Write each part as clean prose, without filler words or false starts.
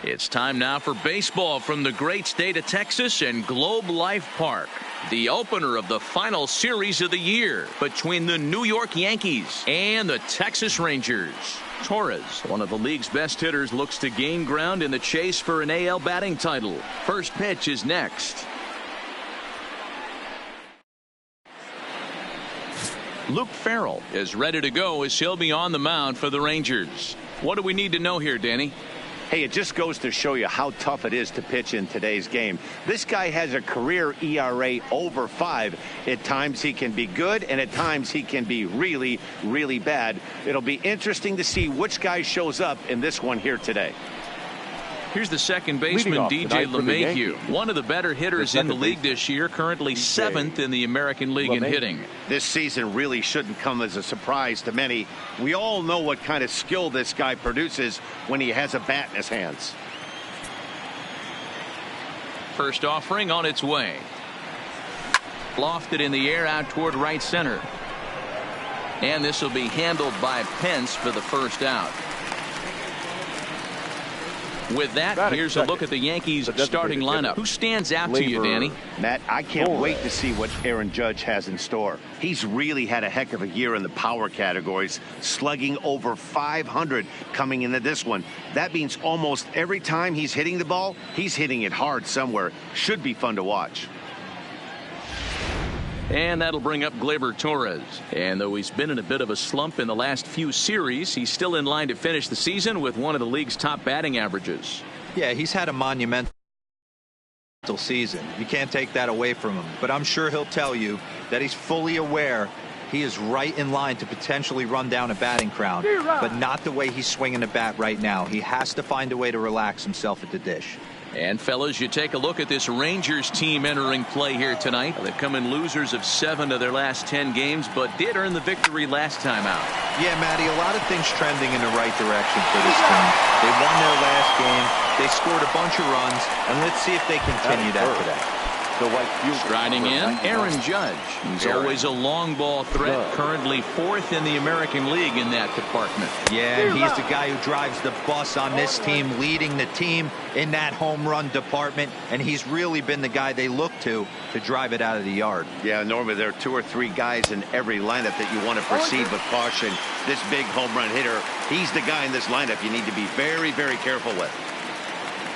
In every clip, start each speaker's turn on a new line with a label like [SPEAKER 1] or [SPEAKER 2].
[SPEAKER 1] It's time now for baseball from the great state of Texas and Globe Life Park. The opener of the final series of the year between the New York Yankees and the Texas Rangers. Torres, one of the league's best hitters, looks to gain ground in the chase for an AL batting title. First pitch is next. Luke Farrell is ready to go as he'll be on the mound for the Rangers. What do we need to know here, Danny?
[SPEAKER 2] Hey, it just goes to show you how tough it is to pitch in today's game. This guy has a career ERA over 5. At times he can be good, and at times he can be really, really bad. It'll be interesting to see which guy shows up in this one here today. Here's the second baseman, DJ LeMahieu, one of the better hitters in the league this year, currently 7th in the American League in hitting. This season really shouldn't come as a surprise to many. We all know what kind of skill this guy produces when he has a bat in his hands.
[SPEAKER 1] First offering on its way. Lofted in the air out toward right center. And this will be handled by Pence for the first out. With that, here's a look at the Yankees starting lineup. Who stands out to you, Danny?
[SPEAKER 2] Matt, I can't wait to see what Aaron Judge has in store. He's really had a heck of a year in the power categories, slugging over 500 coming into this one. That means almost every time he's hitting the ball, he's hitting it hard somewhere. Should be fun to watch.
[SPEAKER 1] And that'll bring up Gleyber Torres. And though he's been in a bit of a slump in the last few series, he's still in line to finish the season with one of the league's top batting averages.
[SPEAKER 3] Yeah, he's had a monumental season. You can't take that away from him. But I'm sure he'll tell you that he's fully aware he is right in line to potentially run down a batting crown, but not the way he's swinging the bat right now. He has to find a way to relax himself at the dish.
[SPEAKER 1] And fellas, you take a look at this Rangers team entering play here tonight. They've come in losers of 7 of their last 10 games, but did earn the victory last time out.
[SPEAKER 3] Yeah, Matty, a lot of things trending in the right direction for this team. They won their last game, they scored a bunch of runs, and let's see if they continue that today.
[SPEAKER 1] Striding in, Aaron Judge. He's always a long ball threat, currently 4th in the American League in that department.
[SPEAKER 3] Yeah, and he's the guy who drives the bus on this team, leading the team in that home run department, and he's really been the guy they look to drive it out of the yard.
[SPEAKER 2] Yeah, normally there are 2 or 3 guys in every lineup that you want to proceed with caution. This big home run hitter, he's the guy in this lineup you need to be very, very careful with.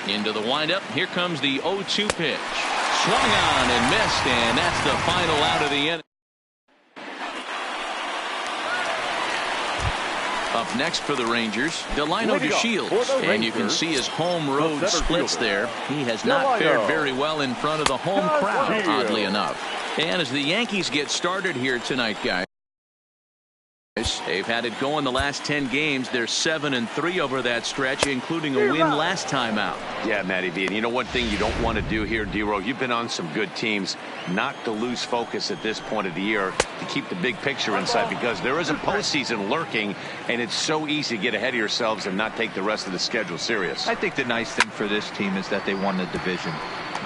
[SPEAKER 1] Into the windup, here comes the 0-2 pitch. Swung on and missed, and that's the final out of the inning. Up next for the Rangers, Delino DeShields, and you can see his home road splits there. He has not fared very well in front of the home crowd, oddly enough. And as the Yankees get started here tonight, guys, they've had it going the last 10 games. They're 7-3 over that stretch, including a win last time out.
[SPEAKER 2] Yeah, Matty V. And you know one thing you don't want to do here, D-Row, you've been on some good teams, not to lose focus at this point of the year, to keep the big picture inside, because there is a postseason lurking, and it's so easy to get ahead of yourselves and not take the rest of the schedule serious.
[SPEAKER 3] I think the nice thing for this team is that they won the division.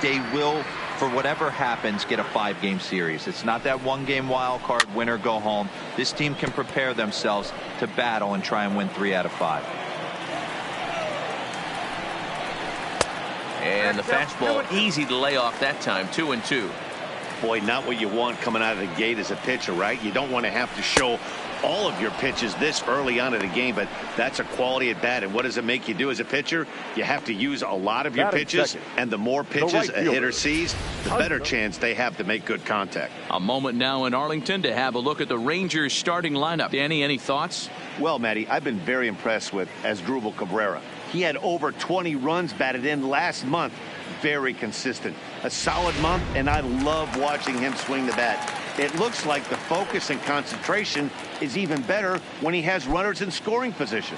[SPEAKER 3] They will, for whatever happens, get a 5-game series. It's not that 1-game wild card, win or go home. This team can prepare themselves to battle and try and win 3 out of 5.
[SPEAKER 1] And the fastball easy to lay off that time, 2-2.
[SPEAKER 2] Boy, not what you want coming out of the gate as a pitcher, right? You don't want to have to show all of your pitches this early on in the game, but that's a quality at bat. And what does it make you do as a pitcher? You have to use a lot of your pitches, and the more pitches a hitter sees, the better chance they have to make good contact.
[SPEAKER 1] A moment now in Arlington to have a look at the Rangers starting lineup. Danny, any thoughts?
[SPEAKER 2] Well, Matty, I've been very impressed with Asdrubal Cabrera. He had over 20 runs batted in last month. Very consistent. A solid month, and I love watching him swing the bat. It looks like the focus and concentration is even better when he has runners in scoring position.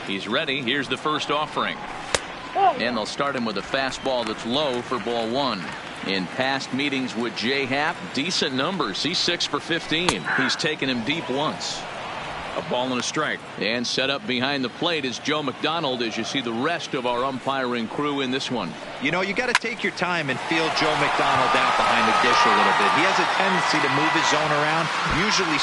[SPEAKER 1] He's ready. Here's the first offering. And they'll start him with a fastball that's low for ball one. In past meetings with J-Happ, decent numbers. He's 6 for 15. He's taken him deep once. A ball and a strike. And set up behind the plate is Joe McDonald as you see the rest of our umpiring crew in this one.
[SPEAKER 3] You know, you got to take your time and feel Joe McDonald out behind the dish a little bit. He has a tendency to move his zone around, usually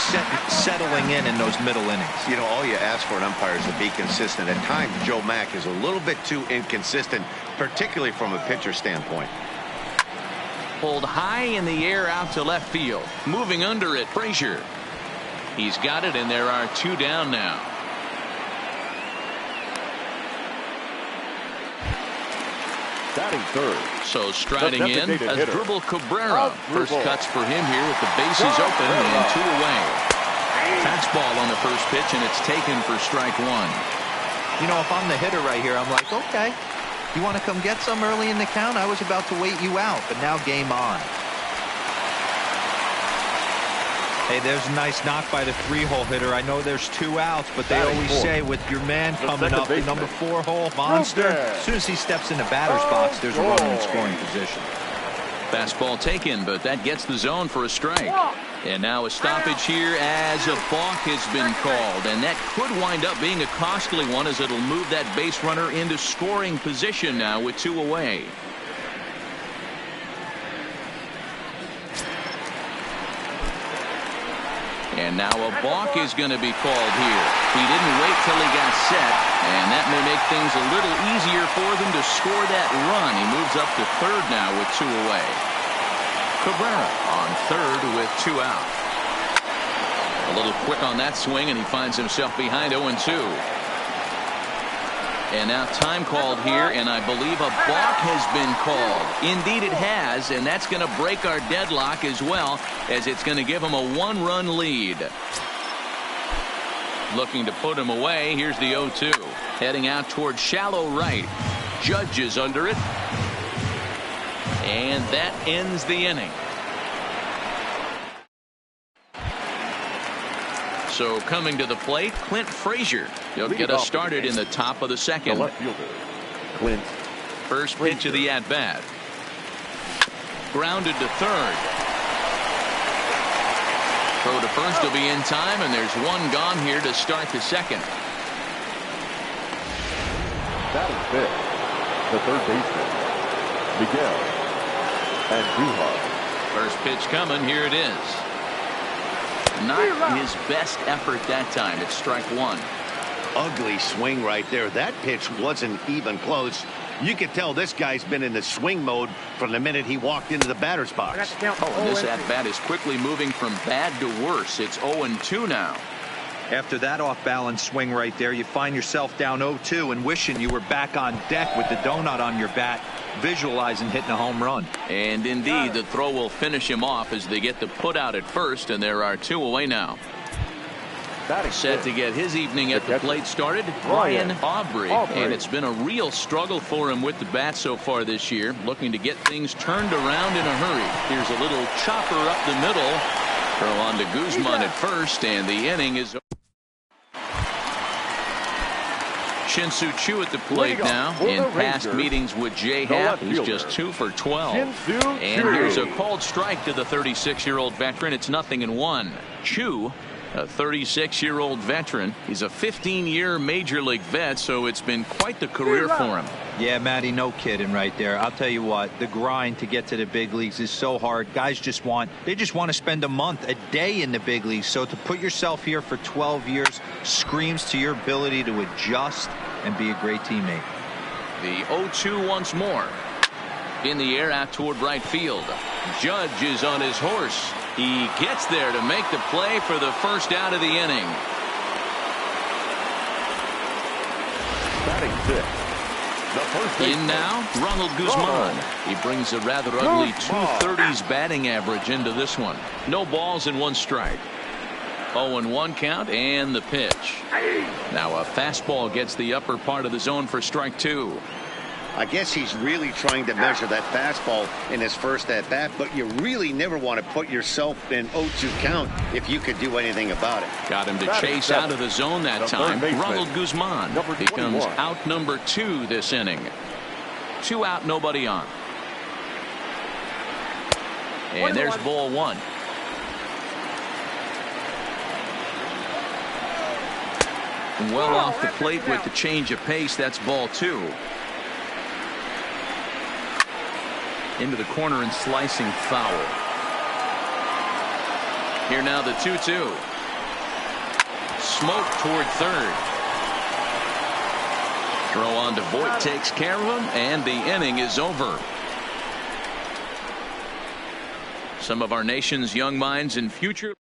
[SPEAKER 3] settling in those middle innings.
[SPEAKER 2] You know, all you ask for an umpire is to be consistent. At times, Joe Mack is a little bit too inconsistent, particularly from a pitcher standpoint.
[SPEAKER 1] Pulled high in the air out to left field. Moving under it, Frazier. He's got it, and there are 2 down now.
[SPEAKER 4] Batting third.
[SPEAKER 1] So striding in, Asdrubal Cabrera. First cuts for him here with the bases open and 2 away. Fastball on the first pitch, and it's taken for strike 1.
[SPEAKER 3] You know, if I'm the hitter right here, I'm like, okay, you want to come get some early in the count? I was about to wait you out, but now game on. Hey, there's a nice knock by the 3-hole hitter. I know there's 2 outs, but they always say with your man coming up, the number 4-hole monster, as soon as he steps in the batter's box, there's a runner in scoring position.
[SPEAKER 1] Fastball taken, but that gets the zone for a strike. And now a stoppage here as a balk has been called. And that could wind up being a costly one as it'll move that base runner into scoring position now with 2 away. And now a balk is going to be called here. He didn't wait till he got set, and that may make things a little easier for them to score that run. He moves up to third now with 2 away. Cabrera on third with 2 out. A little quick on that swing, and he finds himself behind 0-2. And now time called here, and I believe a balk has been called. Indeed it has, and that's going to break our deadlock as well, as it's going to give him a 1-run lead. Looking to put him away. Here's the 0-2. Heading out toward shallow right. Judge is under it. And that ends the inning. So coming to the plate, Clint Frazier. He'll get us started in the top of the second.
[SPEAKER 4] The left fielder, Clint.
[SPEAKER 1] First pitch of the at-bat. Grounded to third. Throw to first will be in time, and there's 1 gone here to start the second.
[SPEAKER 4] Batting fifth, the third baseman, Miguel Andujar.
[SPEAKER 1] First pitch coming. Here it is. Not his best effort that time. It's strike 1.
[SPEAKER 2] Ugly swing right there. That pitch wasn't even close. You could tell this guy's been in the swing mode from the minute he walked into the batter's box.
[SPEAKER 1] And this at-bat is quickly moving from bad to worse. It's 0-2 now.
[SPEAKER 3] After that off-balance swing right there, you find yourself down 0-2 and wishing you were back on deck with the donut on your bat, visualizing hitting a home run.
[SPEAKER 1] And indeed, the throw will finish him off as they get the put out at first, and there are 2 away now. Set to get his evening at the plate started, Ryan Aubrey. And it's been a real struggle for him with the bat so far this year, looking to get things turned around in a hurry. Here's a little chopper up the middle. Throw on to Guzman at first, and the inning is over. Shin-Soo Choo at the plate now. In past meetings with J-Happ, he's just 2 for 12. And here's a called strike to the 36-year-old veteran. It's 0-1. Choo, a 36-year-old veteran. He's a 15-year major league vet, so it's been quite the career for him.
[SPEAKER 3] Yeah, Matty, no kidding right there. I'll tell you what, the grind to get to the big leagues is so hard. Guys just want to spend a month, a day in the big leagues. So to put yourself here for 12 years screams to your ability to adjust and be a great teammate.
[SPEAKER 1] The 0-2 once more. In the air out toward right field. Judge is on his horse. He gets there to make the play for the first out of the inning.
[SPEAKER 4] Batting fifth.
[SPEAKER 1] In now, Ronald Guzman. He brings a rather ugly 230s batting average into this one. No balls and 1 strike. 0-1 count and the pitch. Now a fastball gets the upper part of the zone for strike 2.
[SPEAKER 2] I guess he's really trying to measure that fastball in his first at-bat, but you really never want to put yourself in 0-2 count if you could do anything about it.
[SPEAKER 1] Got him to chase out of the zone that time. Ronald Guzman becomes out number 2 this inning. 2 out, nobody on. And there's ball 1. Well off the plate with the change of pace. That's ball 2. Into the corner and slicing foul. Here now the 2-2. Smoke toward third. Throw on to Voit takes care of him, and the inning is over. Some of our nation's young minds and future.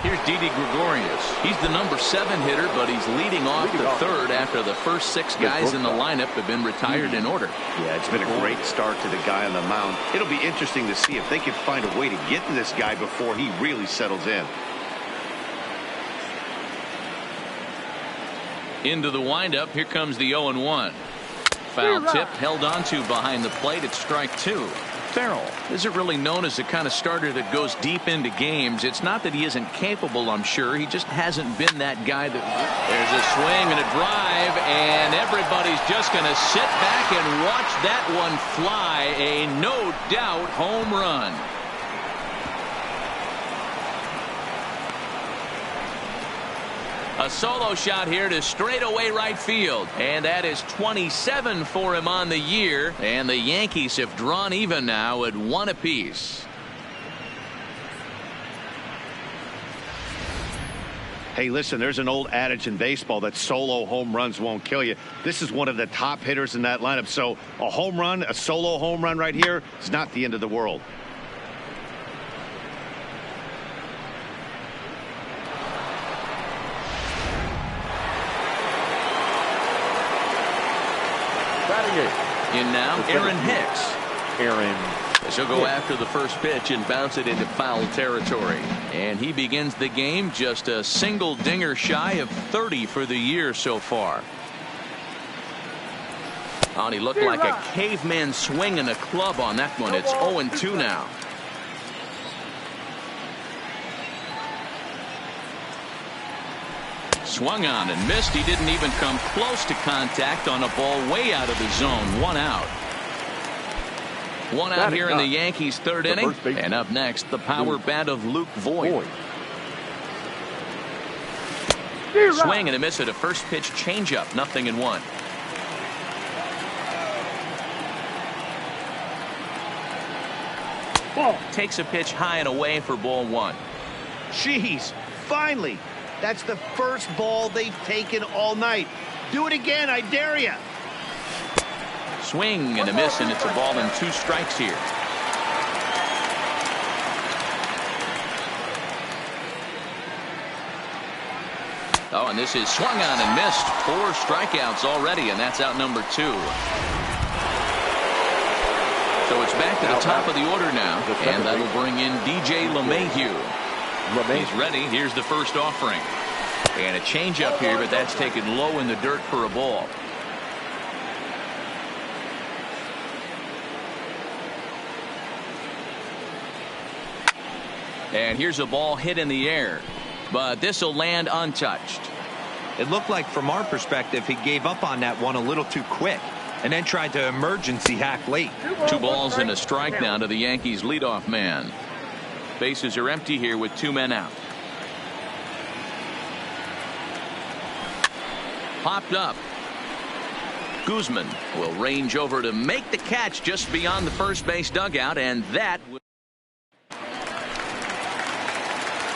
[SPEAKER 1] Here's Didi Gregorius. He's the number 7 hitter, but he's leading off the third after the first 6 guys in the lineup have been retired in order.
[SPEAKER 2] Yeah, it's been a great start to the guy on the mound. It'll be interesting to see if they can find a way to get to this guy before he really settles in.
[SPEAKER 1] Into the windup. Here comes the 0-1. Foul tip held onto behind the plate. It's strike 2. Farrell isn't really known as the kind of starter that goes deep into games. It's not that he isn't capable, I'm sure. He just hasn't been that guy that. There's a swing and a drive, and everybody's just going to sit back and watch that one fly. A no doubt home run. A solo shot here to straightaway right field, and that is 27 for him on the year, and the Yankees have drawn even now at 1 apiece.
[SPEAKER 2] Hey, listen, there's an old adage in baseball that solo home runs won't kill you. This is one of the top hitters in that lineup, so a home run, a solo home run right here is not the end of the world.
[SPEAKER 1] In now, Aaron Hicks. She'll go after the first pitch and bounce it into foul territory. And he begins the game just a single dinger shy of 30 for the year so far. Oh, and he looked like a caveman swinging a club on that one. It's 0-2 now. Swung on and missed. He didn't even come close to contact on a ball way out of the zone. 1 out. 1 out here in the Yankees' 3rd inning. And up next, the power bat of Luke Voit. Swing and a miss at a first pitch changeup. 0-1. Takes a pitch high and away for ball 1.
[SPEAKER 2] Jeez, finally. That's the first ball they've taken all night. Do it again, I dare you.
[SPEAKER 1] Swing and a miss, and it's a ball and 2 strikes here. Oh, and this is swung on and missed. 4 strikeouts already, and that's out number 2. So it's back to the top of the order now, and that'll bring in DJ LeMahieu. He's ready. Here's the first offering. And a changeup here, but that's taken low in the dirt for a ball. And here's a ball hit in the air, but this will land untouched.
[SPEAKER 3] It looked like from our perspective he gave up on that one a little too quick and then tried to emergency hack late.
[SPEAKER 1] 2 balls and a strike now to the Yankees leadoff man. Bases are empty here with 2 men out. Popped up. Guzman will range over to make the catch just beyond the first base dugout, and that will.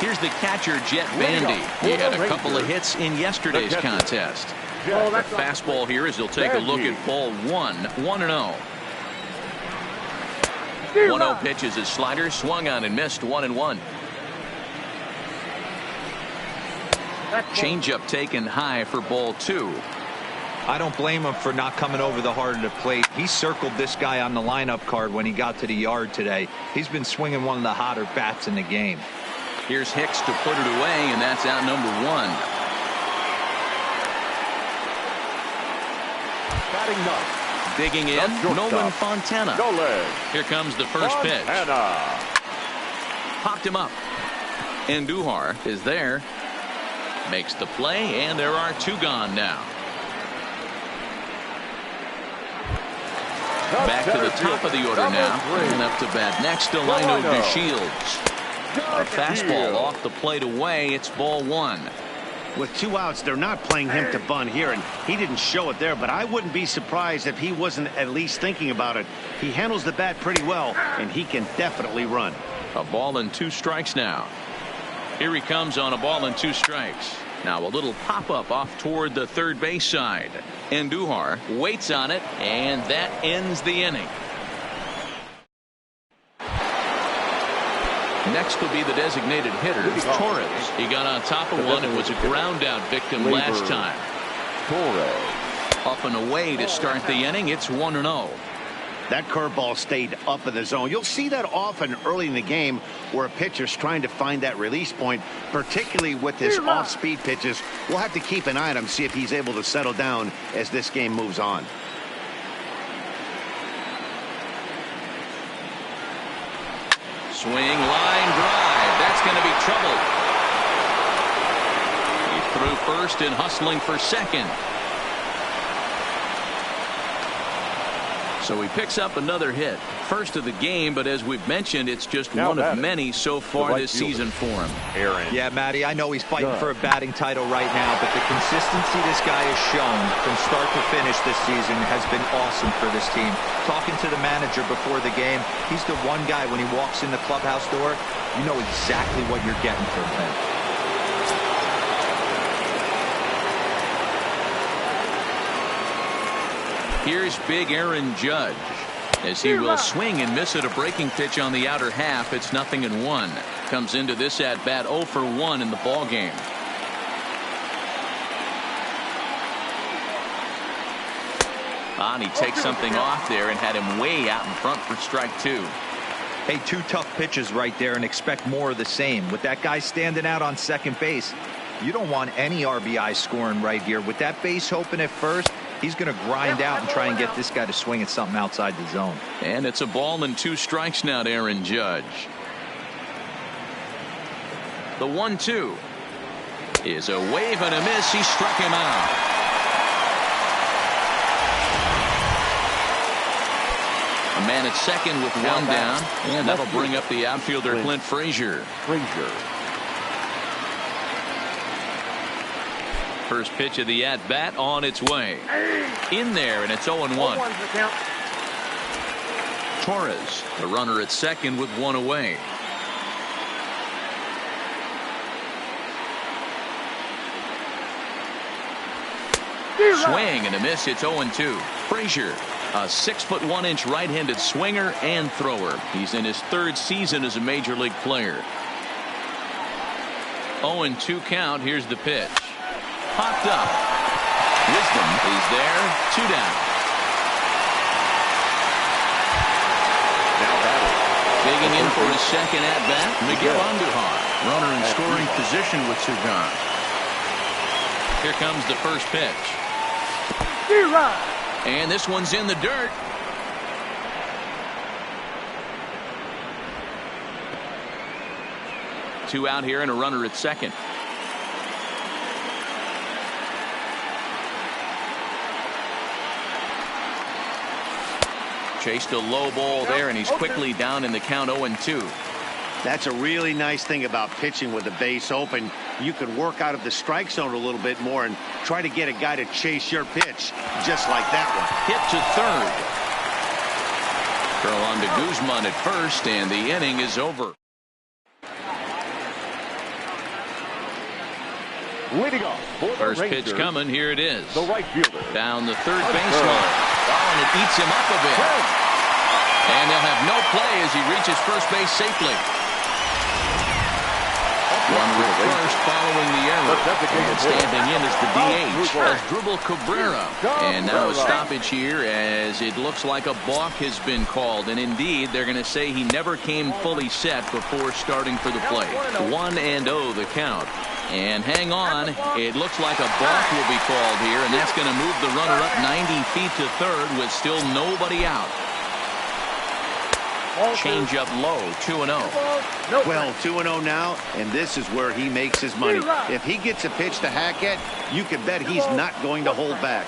[SPEAKER 1] Here's the catcher, Jet Bandy. He had a couple of hits in yesterday's contest. The fastball here as he'll take a look at ball 1. 1-0. 1-0 pitch is his slider, swung on and missed. 1-1. Changeup taken high for ball 2.
[SPEAKER 3] I don't blame him for not coming over the heart of the plate. He circled this guy on the lineup card when he got to the yard today. He's been swinging one of the hotter bats in the game.
[SPEAKER 1] Here's Hicks to put it away, and that's out number 1.
[SPEAKER 4] Batting 9,
[SPEAKER 1] Digging in, Nolan Fontana. Here comes the first pitch. Popped him up. Andujar is there. Makes the play, and there are 2 gone now. Back to the top of the order now. And up to bat next, Delino DeShields. A fastball off the plate away. It's ball 1.
[SPEAKER 2] With 2 outs, they're not playing him to bunt here, and he didn't show it there, but I wouldn't be surprised if he wasn't at least thinking about it. He handles the bat pretty well, and he can definitely run.
[SPEAKER 1] A ball and 2 strikes now. Here he comes on a ball and 2 strikes. Now a little pop-up off toward the third base side. Andujar waits on it, and that ends the inning. Next will be the designated hitter, Torres. He got on top of one and was a ground-out victim last time.
[SPEAKER 4] Torres.
[SPEAKER 1] Up and away to start the inning. It's 1-0.
[SPEAKER 2] That curveball stayed up in the zone. You'll see that often early in the game where a pitcher's trying to find that release point, particularly with his off-speed pitches. We'll have to keep an eye on him, see if he's able to settle down as this game moves on.
[SPEAKER 1] Swing, line drive. That's going to be trouble. He threw first and hustling for second. So he picks up another hit. First of the game, but as we've mentioned, it's just one of many so far this season for him.
[SPEAKER 3] Yeah, Matty, I know he's fighting for a batting title right now, but the consistency this guy has shown from start to finish this season has been awesome for this team. Talking to the manager before the game, he's the one guy when he walks in the clubhouse door, you know exactly what you're getting from him.
[SPEAKER 1] Here's big Aaron Judge as he will swing and miss at a breaking pitch on the outer half. It's 0-1. Comes into this at bat 0 for 1 in the ball game. He takes something off there and had him way out in front for strike 2.
[SPEAKER 3] Hey, 2 tough pitches right there and expect more of the same. With that guy standing out on second base, you don't want any RBI scoring right here. With that base open at first, he's going to grind out and try and get this guy to swing at something outside the zone.
[SPEAKER 1] And it's a ball and 2 strikes now to Aaron Judge. The 1-2 is a wave and a miss. He struck him out. A man at second with 1 down, and that'll bring up the outfielder Clint Frazier. First pitch of the at-bat on its way. In there, and it's 0-1. Torres, the runner at second with 1 away. Swing and a miss. It's 0-2. Frazier, a 6'1" right-handed swinger and thrower. He's in his 3rd season as a major league player. 0-2 count. Here's the pitch. Popped up. Wisdom is there. 2 down.
[SPEAKER 4] Now batting.
[SPEAKER 1] Digging in for his second at-bat, Miguel Andujar. Runner in scoring position with 2 gone. Here comes the first pitch. And this one's in the dirt. Two out here and a runner at second. Chased a low ball there, and he's quickly down in the count 0-2.
[SPEAKER 2] That's a really nice thing about pitching with the base open. You can work out of the strike zone a little bit more and try to get a guy to chase your pitch just like that one.
[SPEAKER 1] Hit to third. Curl on to Guzman at first, and the inning is over.
[SPEAKER 4] Leading off for the
[SPEAKER 1] First
[SPEAKER 4] Rangers,
[SPEAKER 1] pitch coming. Here it is.
[SPEAKER 4] the right fielder.
[SPEAKER 1] Down the third baseline. Oh, and it eats him up a bit. And they'll have no play as he reaches first base safely. Runner at first following the error. And standing in is the DH. Asdrubal Cabrera. And now a stoppage here as it looks like a balk has been called. And indeed, they're going to say he never came fully set before starting for the plate. 1-0 the count. And hang on, it looks like a balk will be called here, and that's going to move the runner up 90 feet to third with still nobody out. Change up low, 2-0.
[SPEAKER 2] Well, 2-0 now, and this is where he makes his money. If he gets a pitch to Hackett, you can bet he's not going to hold back.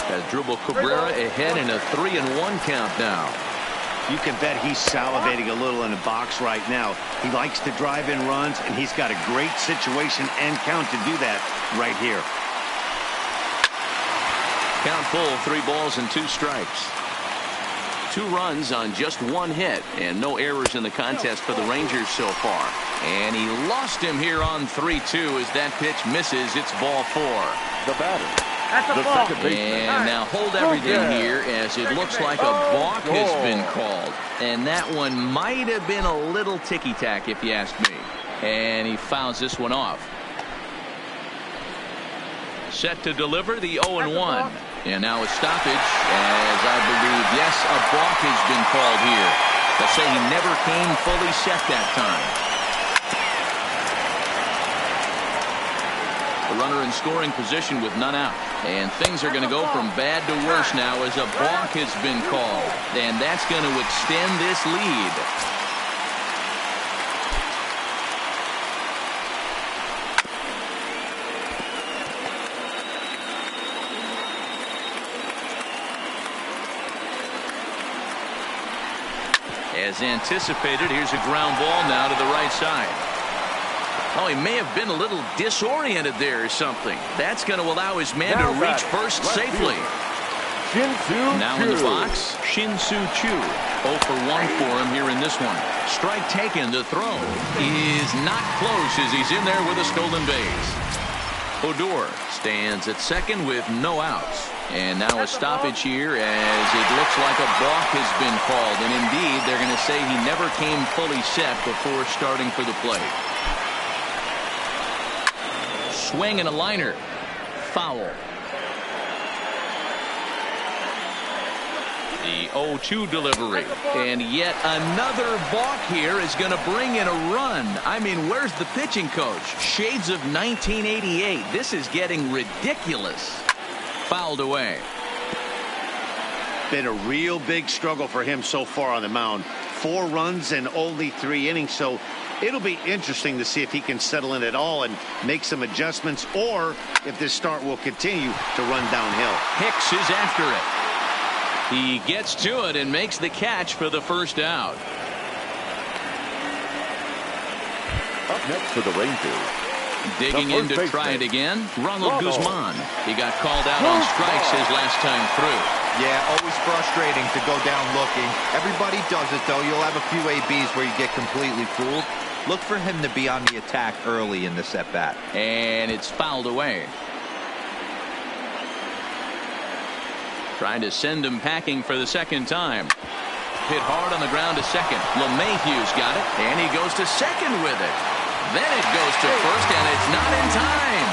[SPEAKER 1] As Dribble Cabrera ahead in a 3-1 count now.
[SPEAKER 2] You can bet he's salivating a little in the box right now. He likes to drive in runs, and he's got a great situation and count to do that right here.
[SPEAKER 1] Count full, 3 balls and 2 strikes. 2 runs on just 1 hit, and no errors in the contest for the Rangers so far. And he lost him here on 3-2 as that pitch misses. It's ball 4.
[SPEAKER 4] The batter.
[SPEAKER 1] And now hold everything here as it looks like a balk has been called. And that one might have been a little ticky-tack if you ask me. And he fouls this one off. Set to deliver the 0-1. And now a stoppage as I believe, yes, a balk has been called here. They'll say he never came fully set that time. The runner in scoring position with none out. And things are going to go from bad to worse now as a balk has been called. And that's going to extend this lead. As anticipated, here's a ground ball now to the right side. Oh, he may have been a little disoriented there or something. That's going to allow his man to reach first safely. Now in the box, Shin-Soo Choo. 0 for 1 for him here in this one. Strike taken. The throw is not close as he's in there with a stolen base. Odor stands at second with no outs. And now a stoppage here as it looks like a balk has been called. And indeed, they're going to say he never came fully set before starting for the plate. Swing and a liner. Foul. The 0-2 delivery. And yet another balk here is going to bring in a run. I mean, where's the pitching coach? Shades of 1988. This is getting ridiculous. Fouled away.
[SPEAKER 2] Been a real big struggle for him so far on the mound. 4 runs in only 3 innings, so it'll be interesting to see if he can settle in at all and make some adjustments, or if this start will continue to run downhill.
[SPEAKER 1] Hicks is after it. He gets to it and makes the catch for the first out.
[SPEAKER 4] Up next for the Rangers.
[SPEAKER 1] Digging in to try it again, Ronald Guzman. He got called out on strikes his last time through.
[SPEAKER 3] Yeah, always frustrating to go down looking. Everybody does it, though. You'll have a few ABs where you get completely fooled. Look for him to be on the attack early in this at-bat.
[SPEAKER 1] And it's fouled away. Trying to send him packing for the second time. Hit hard on the ground to second. LeMahieu's got it, and he goes to second with it. Then it goes to first, and it's not in time.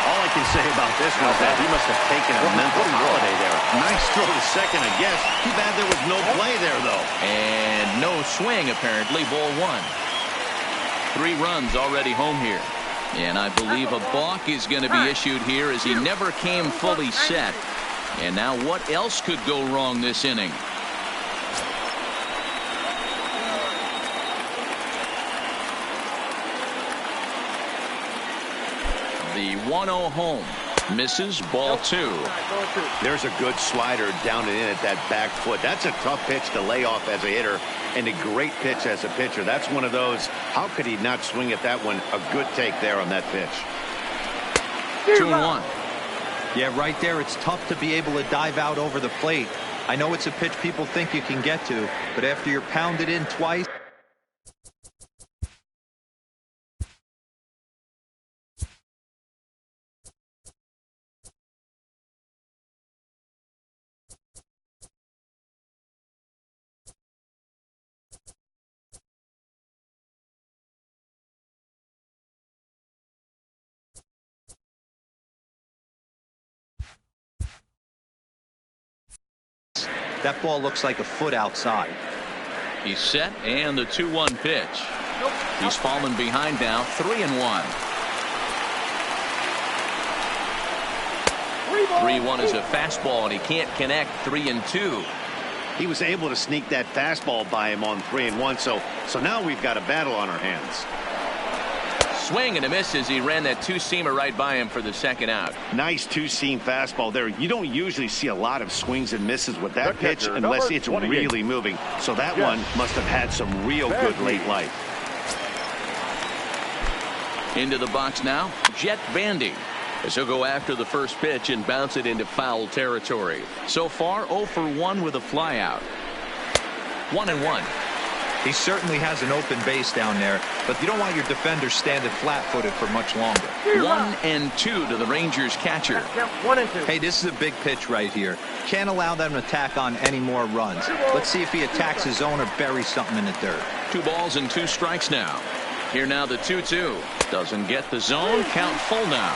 [SPEAKER 2] All I can say about this one is that he must have taken a mental holiday there. Nice throw to second, I guess. Too bad there was no play there, though.
[SPEAKER 1] And no swing, apparently. Ball 1. 3 runs already home here. And I believe a balk is going to be issued here as he never came fully set. And now what else could go wrong this inning? The 1-0 home. Misses. Ball 2.
[SPEAKER 2] There's a good slider down and in at that back foot. That's a tough pitch to lay off as a hitter, and a great pitch as a pitcher. That's one of those. How could he not swing at that one? A good take there on that pitch.
[SPEAKER 1] 2-1.
[SPEAKER 3] Yeah, right there, it's tough to be able to dive out over the plate. I know it's a pitch people think you can get to, but after you're pounded in twice. That ball looks like a foot outside.
[SPEAKER 1] He's set, and the 2-1 pitch. He's fallen behind now, 3-1. 3-1 is a fastball, and he can't connect. 3-2.
[SPEAKER 2] He was able to sneak that fastball by him on 3-1, so now we've got a battle on our hands.
[SPEAKER 1] Swing and a miss as he ran that two-seamer right by him for the second out.
[SPEAKER 2] Nice two-seam fastball there. You don't usually see a lot of swings and misses with that pitch unless it's really moving. So that one must have had some real good late life.
[SPEAKER 1] Into the box now, Jet Bandy, as he'll go after the first pitch and bounce it into foul territory. So far, 0 for 1 with a flyout. 1-1.
[SPEAKER 3] He certainly has an open base down there, but you don't want your defender standing flat-footed for much longer.
[SPEAKER 1] 1-2 to the Rangers catcher.
[SPEAKER 5] 1-2.
[SPEAKER 3] Hey, this is a big pitch right here. Can't allow them to tack on any more runs. Let's see if he attacks his zone or buries something in the dirt.
[SPEAKER 1] 2 balls and 2 strikes now. Here now the 2-2. Doesn't get the zone. Count full now.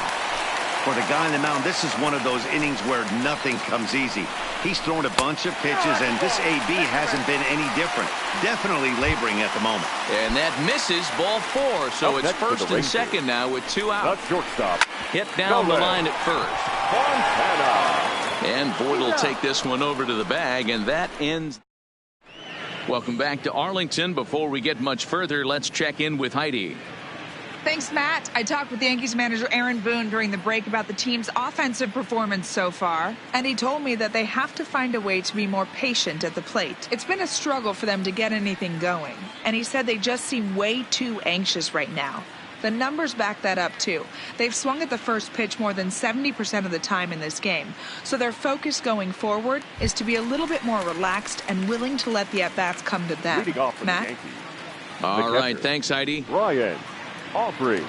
[SPEAKER 2] For the guy on the mound, this is one of those innings where nothing comes easy. He's thrown a bunch of pitches, and this AB hasn't been any different. Definitely laboring at the moment.
[SPEAKER 1] And that misses, ball 4. So it's first and second now with 2 out.
[SPEAKER 4] The shortstop.
[SPEAKER 1] Hit down the line at first.
[SPEAKER 4] Fontana.
[SPEAKER 1] And Boyd will take this one over to the bag, and that ends. Welcome back to Arlington. Before we get much further, let's check in with Heidi.
[SPEAKER 6] Thanks, Matt. I talked with Yankees manager Aaron Boone during the break about the team's offensive performance so far, and he told me that they have to find a way to be more patient at the plate. It's been a struggle for them to get anything going, and he said they just seem way too anxious right now. The numbers back that up, too. They've swung at the first pitch more than 70% of the time in this game, so their focus going forward is to be a little bit more relaxed and willing to let the at-bats come to them.
[SPEAKER 4] Leading off for
[SPEAKER 6] Matt?
[SPEAKER 4] the Yankees.
[SPEAKER 1] All right, thanks, Heidi.
[SPEAKER 4] Ryan Aubrey.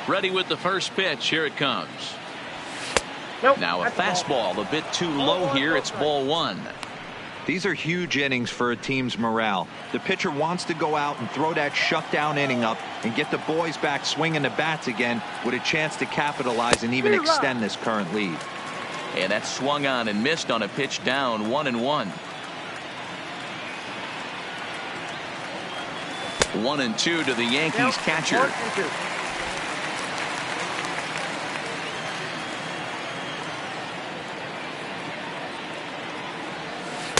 [SPEAKER 1] Ready with the first pitch. Here it comes.
[SPEAKER 5] Nope,
[SPEAKER 1] Now a fastball, a bit too low here. It's ball 1.
[SPEAKER 3] These are huge innings for a team's morale. The pitcher wants to go out and throw that shutdown inning up and get the boys back swinging the bats again with a chance to capitalize and even extend this current lead.
[SPEAKER 1] And that swung on and missed on a pitch down. 1-1. 1-2 to the Yankees catcher.
[SPEAKER 5] 1-2.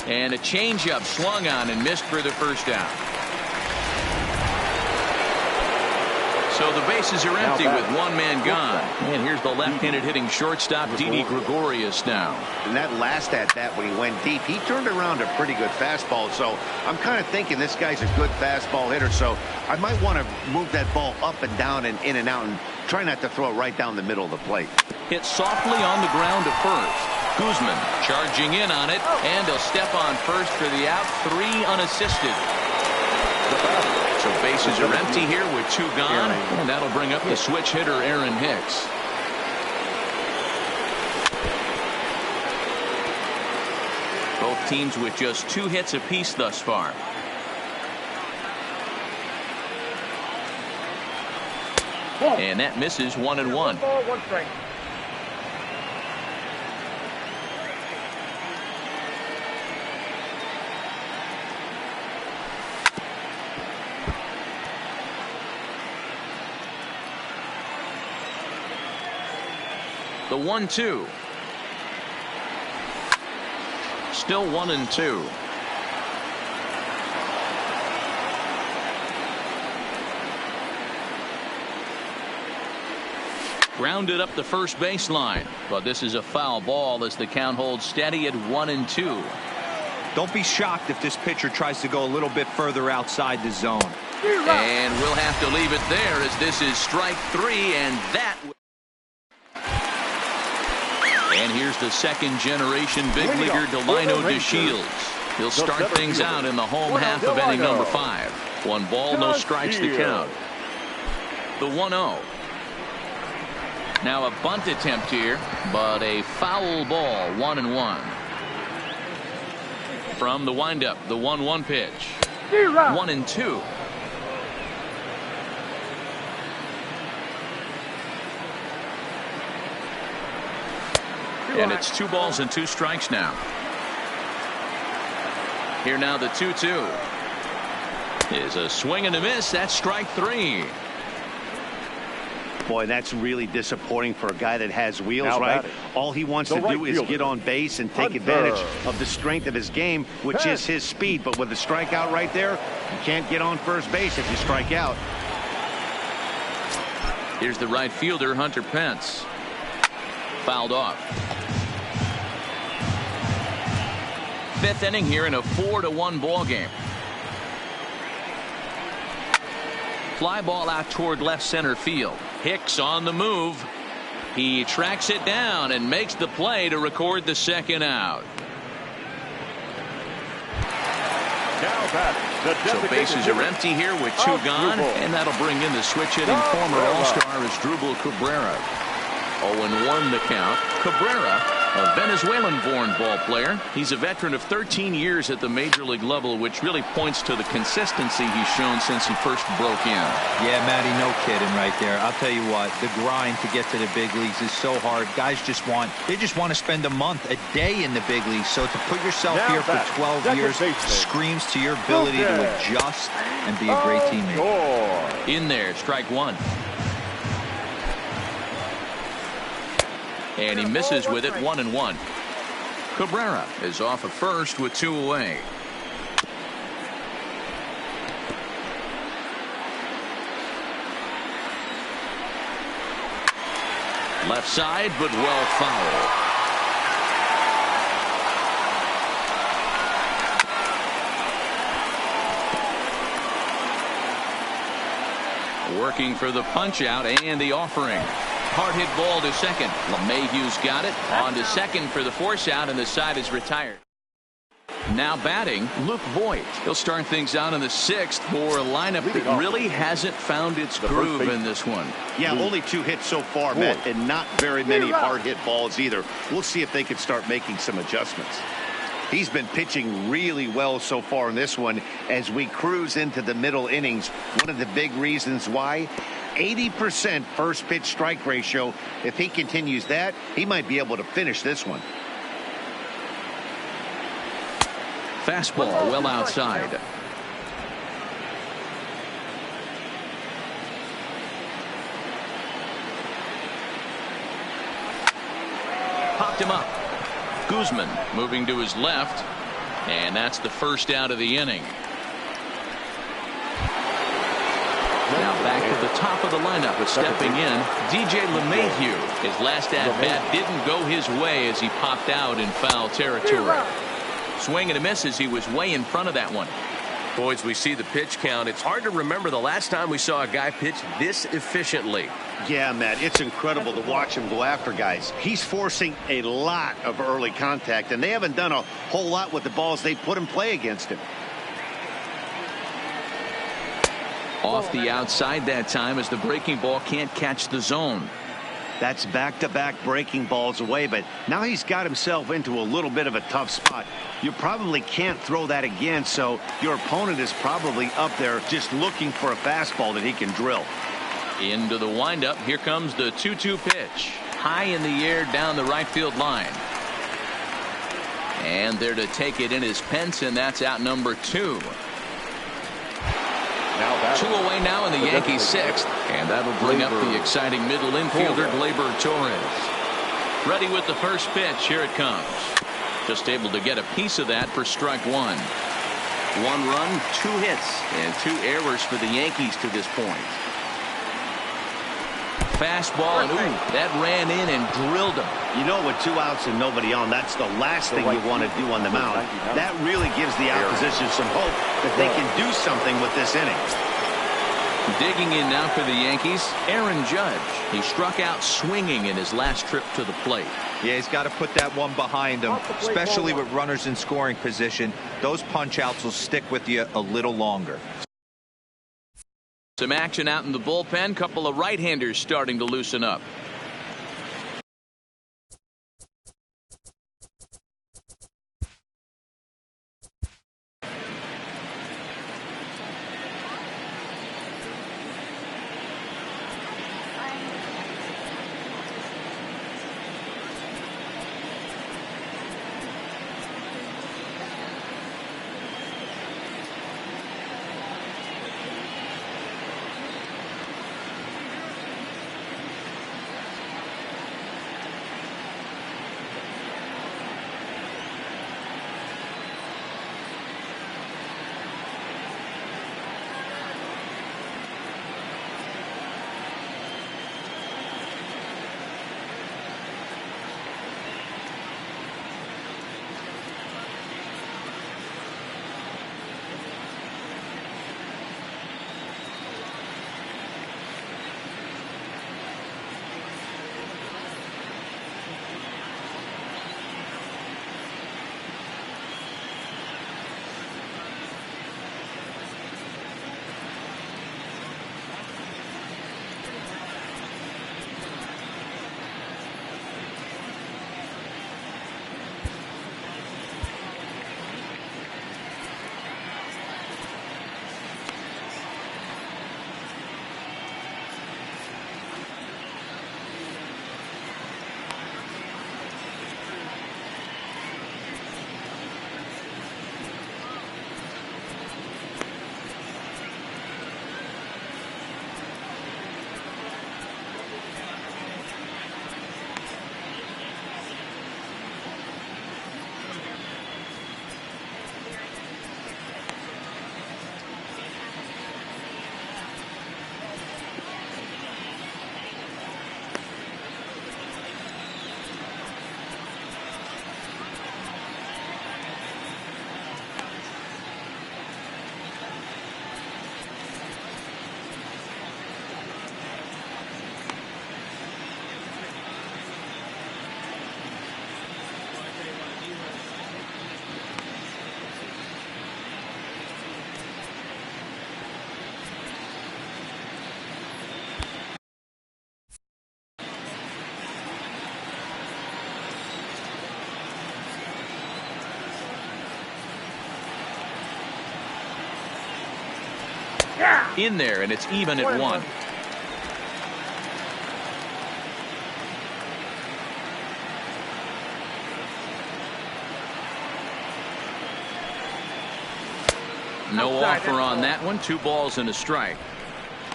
[SPEAKER 1] And a changeup swung on and missed for the first out. So the bases are empty with one man gone. And here's the left-handed hitting shortstop, Didi Gregorius now.
[SPEAKER 2] And that last at-bat when he went deep, he turned around a pretty good fastball. So I'm kind of thinking this guy's a good fastball hitter. So I might want to move that ball up and down and in and out and try not to throw it right down the middle of the plate.
[SPEAKER 1] Hit softly on the ground to first. Guzman charging in on it, and he'll step on first for the out. 3 unassisted. So bases are empty here with 2 gone, and that'll bring up the switch hitter Aaron Hicks. Both teams with just 2 hits apiece thus far. And that misses. 1-1.
[SPEAKER 5] 1 ball, 1 strike.
[SPEAKER 1] The 1-2. Still 1-2. Grounded up the first baseline, but this is a foul ball as the count holds steady at 1-2.
[SPEAKER 3] Don't be shocked if this pitcher tries to go a little bit further outside the zone.
[SPEAKER 1] And we'll have to leave it there as this is strike 3, and that. And here's the second generation big leaguer Delino DeShields. He'll start things out in the home half of inning number 5. 1 ball, no strikes to count. The 1-0. Now a bunt attempt here, but a foul ball. 1-1. From the windup, the 1-1 pitch. 1-2. And it's 2 balls and 2 strikes now. Here now the 2-2 is a swing and a miss. That's strike 3.
[SPEAKER 2] Boy, that's really disappointing for a guy that has wheels, right? All he wants to do is get on base and take advantage of the strength of his game, which is his speed. But with the strikeout right there, you can't get on first base if you strike out.
[SPEAKER 1] Here's the right fielder, Hunter Pence. Fouled off. 5th inning here in a 4-1 ball game. Fly ball out toward left center field. Hicks on the move. He tracks it down and makes the play to record the 2nd out. So bases are empty here with 2 gone, and that'll bring in the switch hitting former All-Star Asdrubal Cabrera. 0-1 the count. Cabrera, a Venezuelan-born ball player. He's a veteran of 13 years at the major league level, which really points to the consistency he's shown since he first broke in.
[SPEAKER 3] Yeah, Matty, no kidding right there. I'll tell you what, the grind to get to the big leagues is so hard. Guys just want to spend a month, a day in the big leagues. So to put yourself here for 12 years screams to your ability to adjust and be a great teammate.
[SPEAKER 1] In there, strike 1. And he misses with it. 1-1. Cabrera is off at first with 2 away. Left side, but well fouled. Working for the punch out and the offering. Hard hit ball to second. LeMahieu's got it. On to second for the force out, and the side is retired. Now batting, Luke Voigt. He'll start things out in the 6th for a lineup that really hasn't found its groove in this one.
[SPEAKER 2] Yeah, only 2 hits so far, Matt, and not very many hard hit balls either. We'll see if they can start making some adjustments. He's been pitching really well so far in this one as we cruise into the middle innings. One of the big reasons why, 80% first pitch strike ratio. If he continues that, he might be able to finish this one.
[SPEAKER 1] Fastball well outside. Popped him up. Guzman moving to his left, and that's the 1st out of the inning. Now back to the top of the lineup with stepping in DJ LeMahieu. His last at-bat didn't go his way as he popped out in foul territory. Swing and a miss as he was way in front of that one.
[SPEAKER 7] Boys, we see the pitch count. It's hard to remember the last time we saw a guy pitch this efficiently.
[SPEAKER 2] Yeah, Matt, it's incredible to watch him go after guys. He's forcing a lot of early contact, and they haven't done a whole lot with the balls they put in play against him.
[SPEAKER 1] Off the outside that time as the breaking ball can't catch the zone.
[SPEAKER 2] That's back-to-back breaking balls away, but now he's got himself into a little bit of a tough spot. You probably can't throw that again, so your opponent is probably up there just looking for a fastball that he can drill.
[SPEAKER 1] Into the windup. Here comes the 2-2 pitch. High in the air down the right field line. And there to take it in is Pence, and that's out number 2. 2 away now in the Yankees 6th, and that'll bring up the exciting middle infielder Gleyber Torres. Ready with the first pitch. Here it comes. Just able to get a piece of that for strike 1. 1 run, 2 hits, and 2 errors for the Yankees to this point. Fastball, and that ran in and drilled him.
[SPEAKER 2] You know, with 2 outs and nobody on, that's the last thing you want to do on the mound. That really gives the opposition some hope that they can do something with this inning.
[SPEAKER 1] Digging in now for the Yankees, Aaron Judge. He struck out swinging in his last trip to the plate.
[SPEAKER 3] Yeah, he's got to put that one behind him, especially with runners in scoring position. Those punch outs will stick with you a little longer.
[SPEAKER 1] Some action out in the bullpen. Couple of right-handers starting to loosen up. In there, and it's even at 1. No offer on that one. 2 balls and a strike.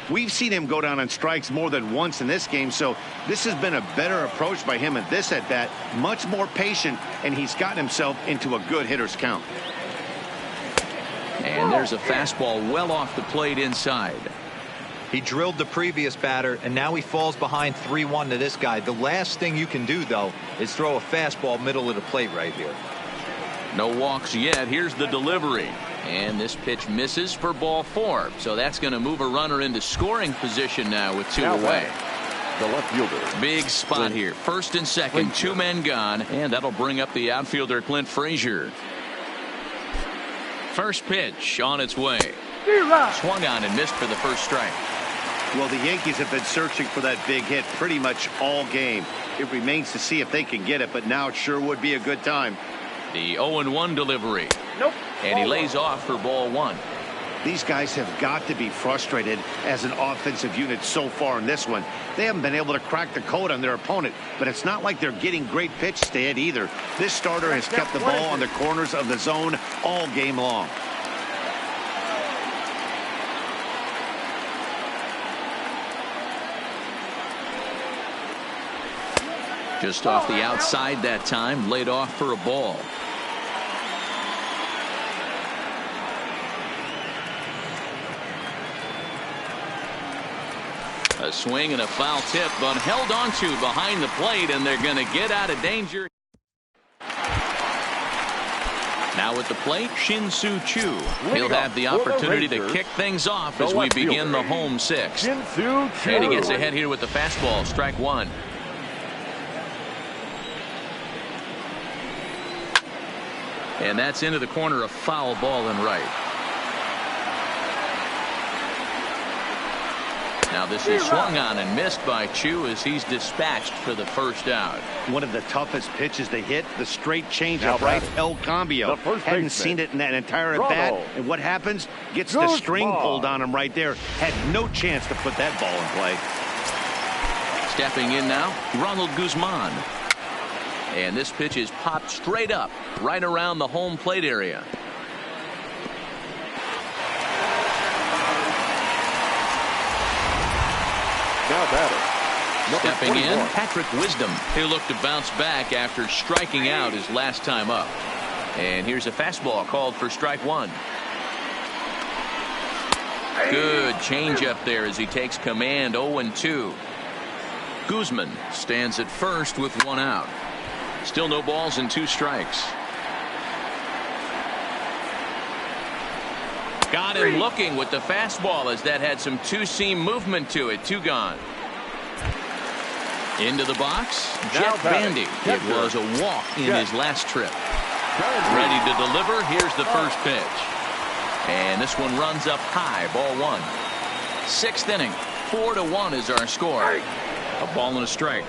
[SPEAKER 2] We've seen him go down on strikes more than once in this game, so this has been a better approach by him at this at bat. Much more patient, and he's gotten himself into a good hitter's count.
[SPEAKER 1] And there's a fastball well off the plate inside.
[SPEAKER 3] He drilled the previous batter, and now he falls behind 3-1 to this guy. The last thing you can do, though, is throw a fastball middle of the plate right here.
[SPEAKER 1] No walks yet. Here's the delivery. And this pitch misses for ball 4. So that's going to move a runner into scoring position now with 2 away.
[SPEAKER 4] The left fielder.
[SPEAKER 1] Big spot here. First and second, 2 men gone. And that'll bring up the outfielder, Clint Frazier. First pitch on its way. Swung on and missed for the first strike.
[SPEAKER 2] Well, the Yankees have been searching for that big hit pretty much all game. It remains to see if they can get it, but now it sure would be a good time.
[SPEAKER 1] The 0-1 delivery.
[SPEAKER 5] Nope.
[SPEAKER 1] And he lays off for ball 1.
[SPEAKER 2] These guys have got to be frustrated as an offensive unit so far in this one. They haven't been able to crack the code on their opponent, but it's not like they're getting great pitch stead either. This starter has kept the ball on the corners of the zone all game long.
[SPEAKER 1] Just off the outside that time, laid off for a ball. A swing and a foul tip, but held onto behind the plate, and they're going to get out of danger. Now at the plate, Shin-Soo Choo. He'll have the opportunity to kick things off as we begin the home sixth. And he gets ahead here with the fastball, strike one. And that's into the corner, a foul ball and right. Now this is swung on and missed by Choo as he's dispatched for the first out.
[SPEAKER 2] One of the toughest pitches to hit, the straight changeup, right? El Cambio. Hadn't seen it in that entire at bat. And what happens? Gets the string pulled on him right there. Had no chance to put that ball in play.
[SPEAKER 1] Stepping in now, Ronald Guzman. And this pitch is popped straight up, right around the home plate area.
[SPEAKER 4] Now batter.
[SPEAKER 1] Stepping in, Patrick Wisdom. He'll look to bounce back after striking out his last time up. And here's a fastball called for strike one. Good changeup there as he takes command. 0-2. Guzman stands at first with one out. Still no balls and two strikes. Got him looking with the fastball as that had some two-seam movement to it. Two gone. Into the box, Jeff Bandy. It was a walk in his last trip. Ready to deliver. Here's the first pitch. And this one runs up high. Ball one. Sixth inning. 4-1 is our score. A ball and a strike.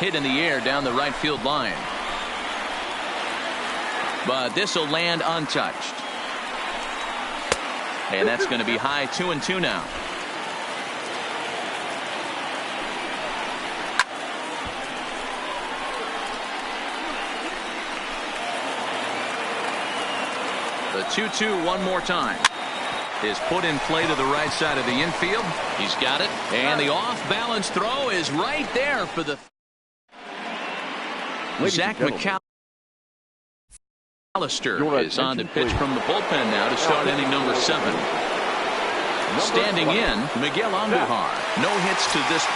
[SPEAKER 1] Hit in the air down the right field line. But this will land untouched. And that's going to be high. 2-2 now. The 2-2 one more time. Is put in play to the right side of the infield. He's got it. And the off-balance throw is right there for the... Zach McAllister is on to pitch from the bullpen now to start inning number 7. Standing in, Miguel Andujar. No hits to this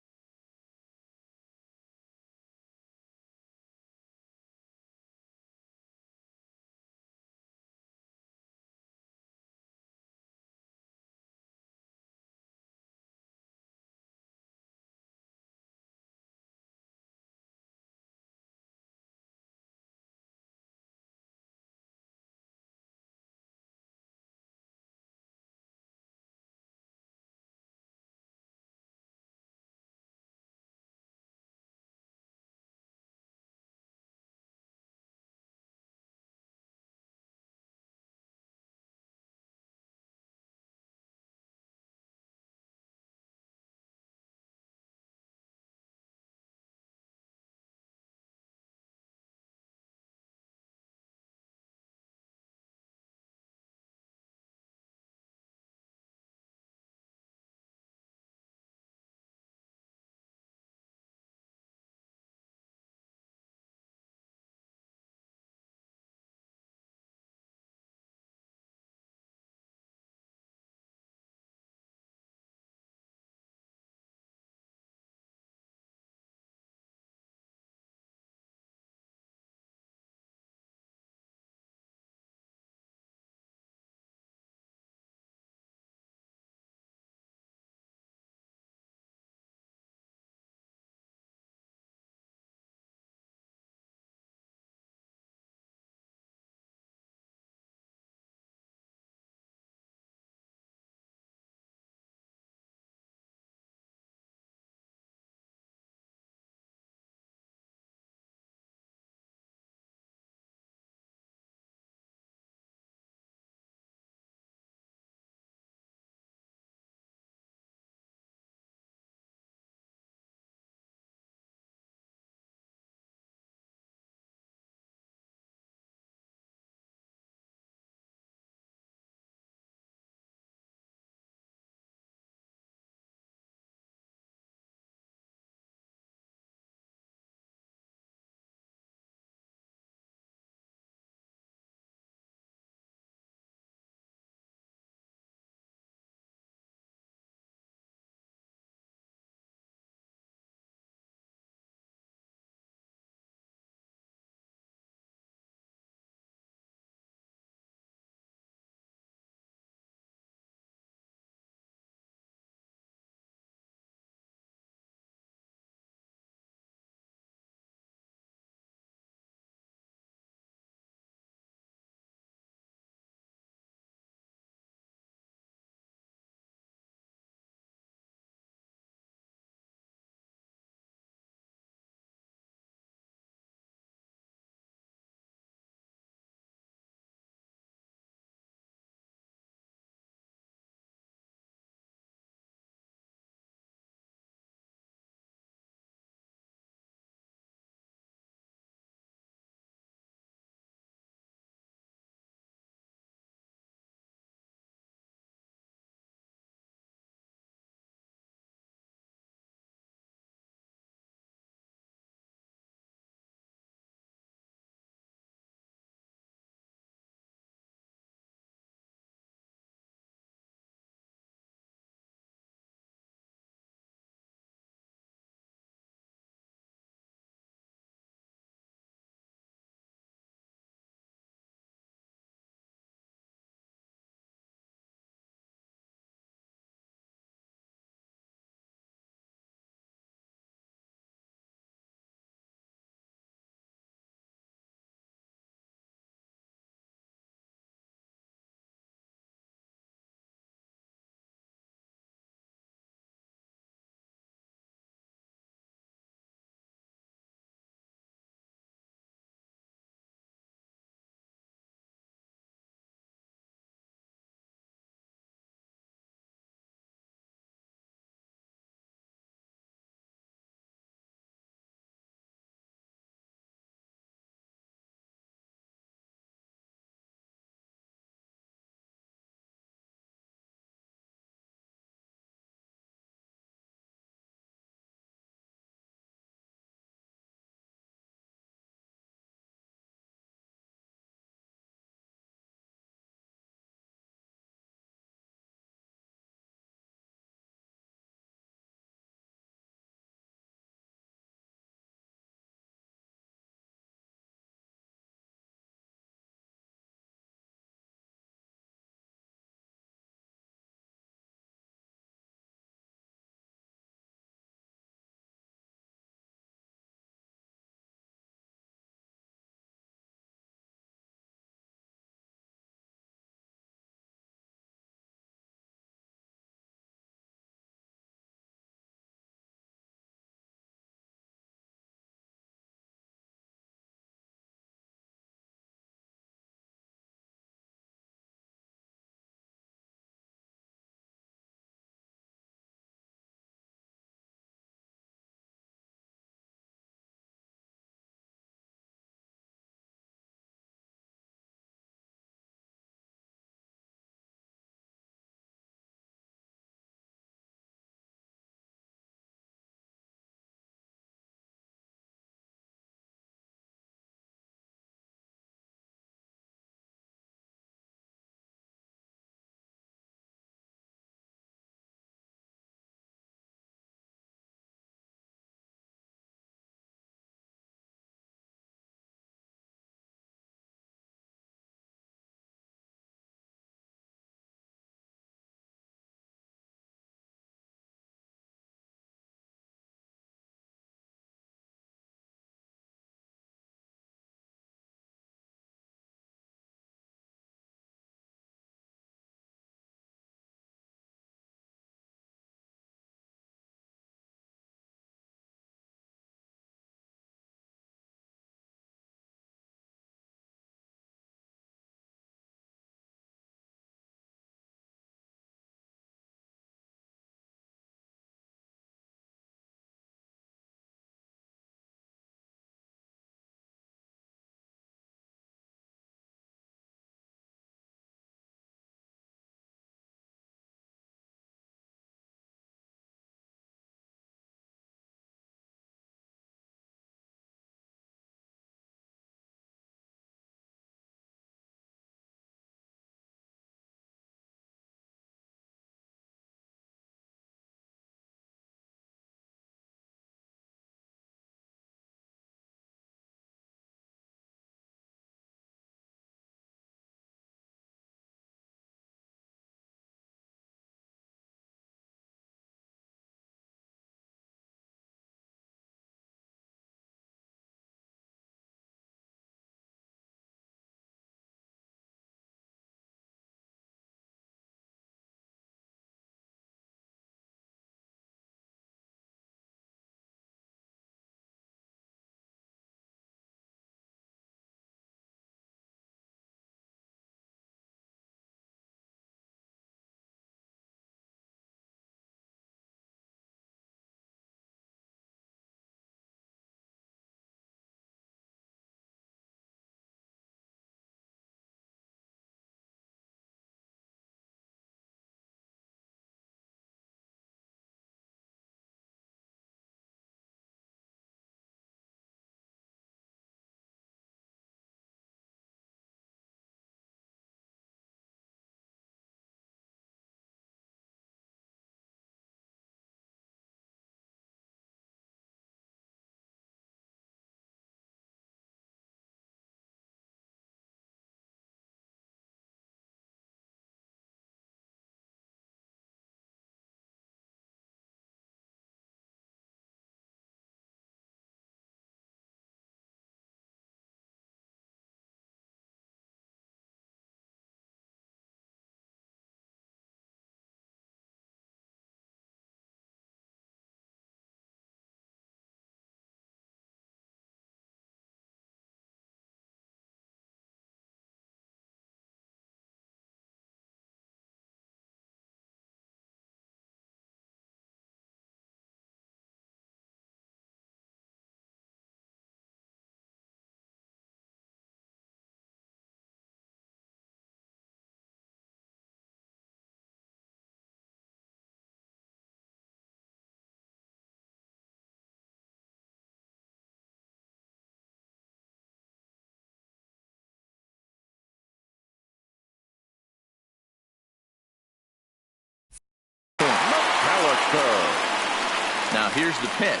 [SPEAKER 1] Now here's the pitch.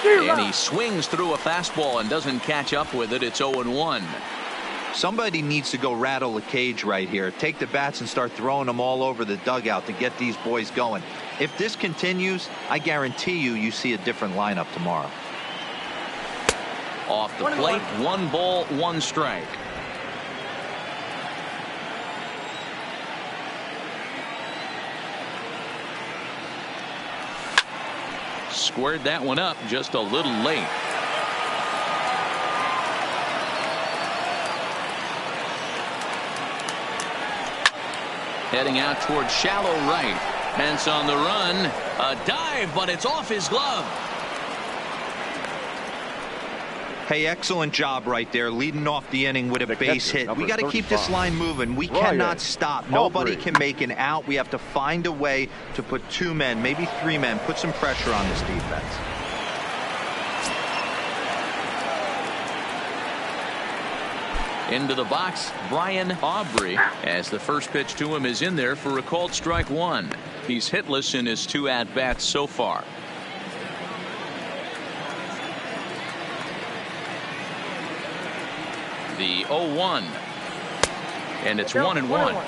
[SPEAKER 1] And he swings through a fastball and doesn't catch up with it. It's 0-1.
[SPEAKER 3] Somebody needs to go rattle the cage right here. Take the bats and start throwing them all over the dugout to get these boys going. If this continues, I guarantee you see a different lineup tomorrow.
[SPEAKER 1] Off the plate, 1 ball, 1 strike. Squared that one up just a little late. Heading out towards shallow right. Pence on the run. A dive, but it's off his glove.
[SPEAKER 3] Hey, excellent job right there, leading off the inning with a base hit. We got to keep this line moving. We cannot stop. Nobody can make an out. We have to find a way to put 2 men, maybe 3 men, put some pressure on this defense.
[SPEAKER 1] Into the box, Brian Aubrey, as the first pitch to him is in there for a called strike 1. He's hitless in his 2 at-bats so far. The 0-1, and it's 1-1.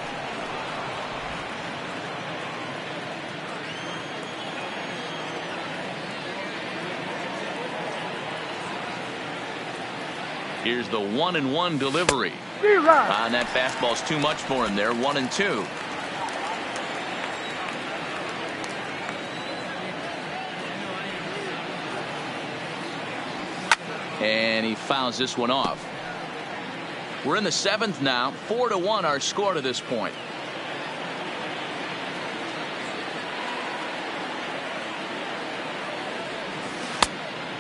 [SPEAKER 1] Here's the 1-1 delivery. And that fastball's too much for him there. 1-2. And he fouls this one off. We're in the 7th now. 4-1 our score to this point.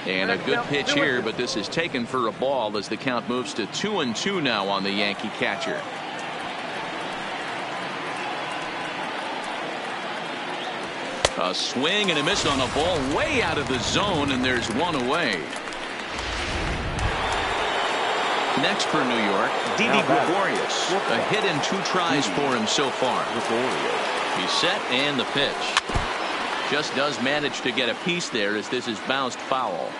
[SPEAKER 1] And a good pitch here, but this is taken for a ball as the count moves to 2-2 now on the Yankee catcher. A swing and a miss on a ball way out of the zone, and there's 1 away. Next for New York, Didi Gregorius. A hit in 2 tries for him so far. He's set, and the pitch. Just does manage to get a piece there as this is bounced foul.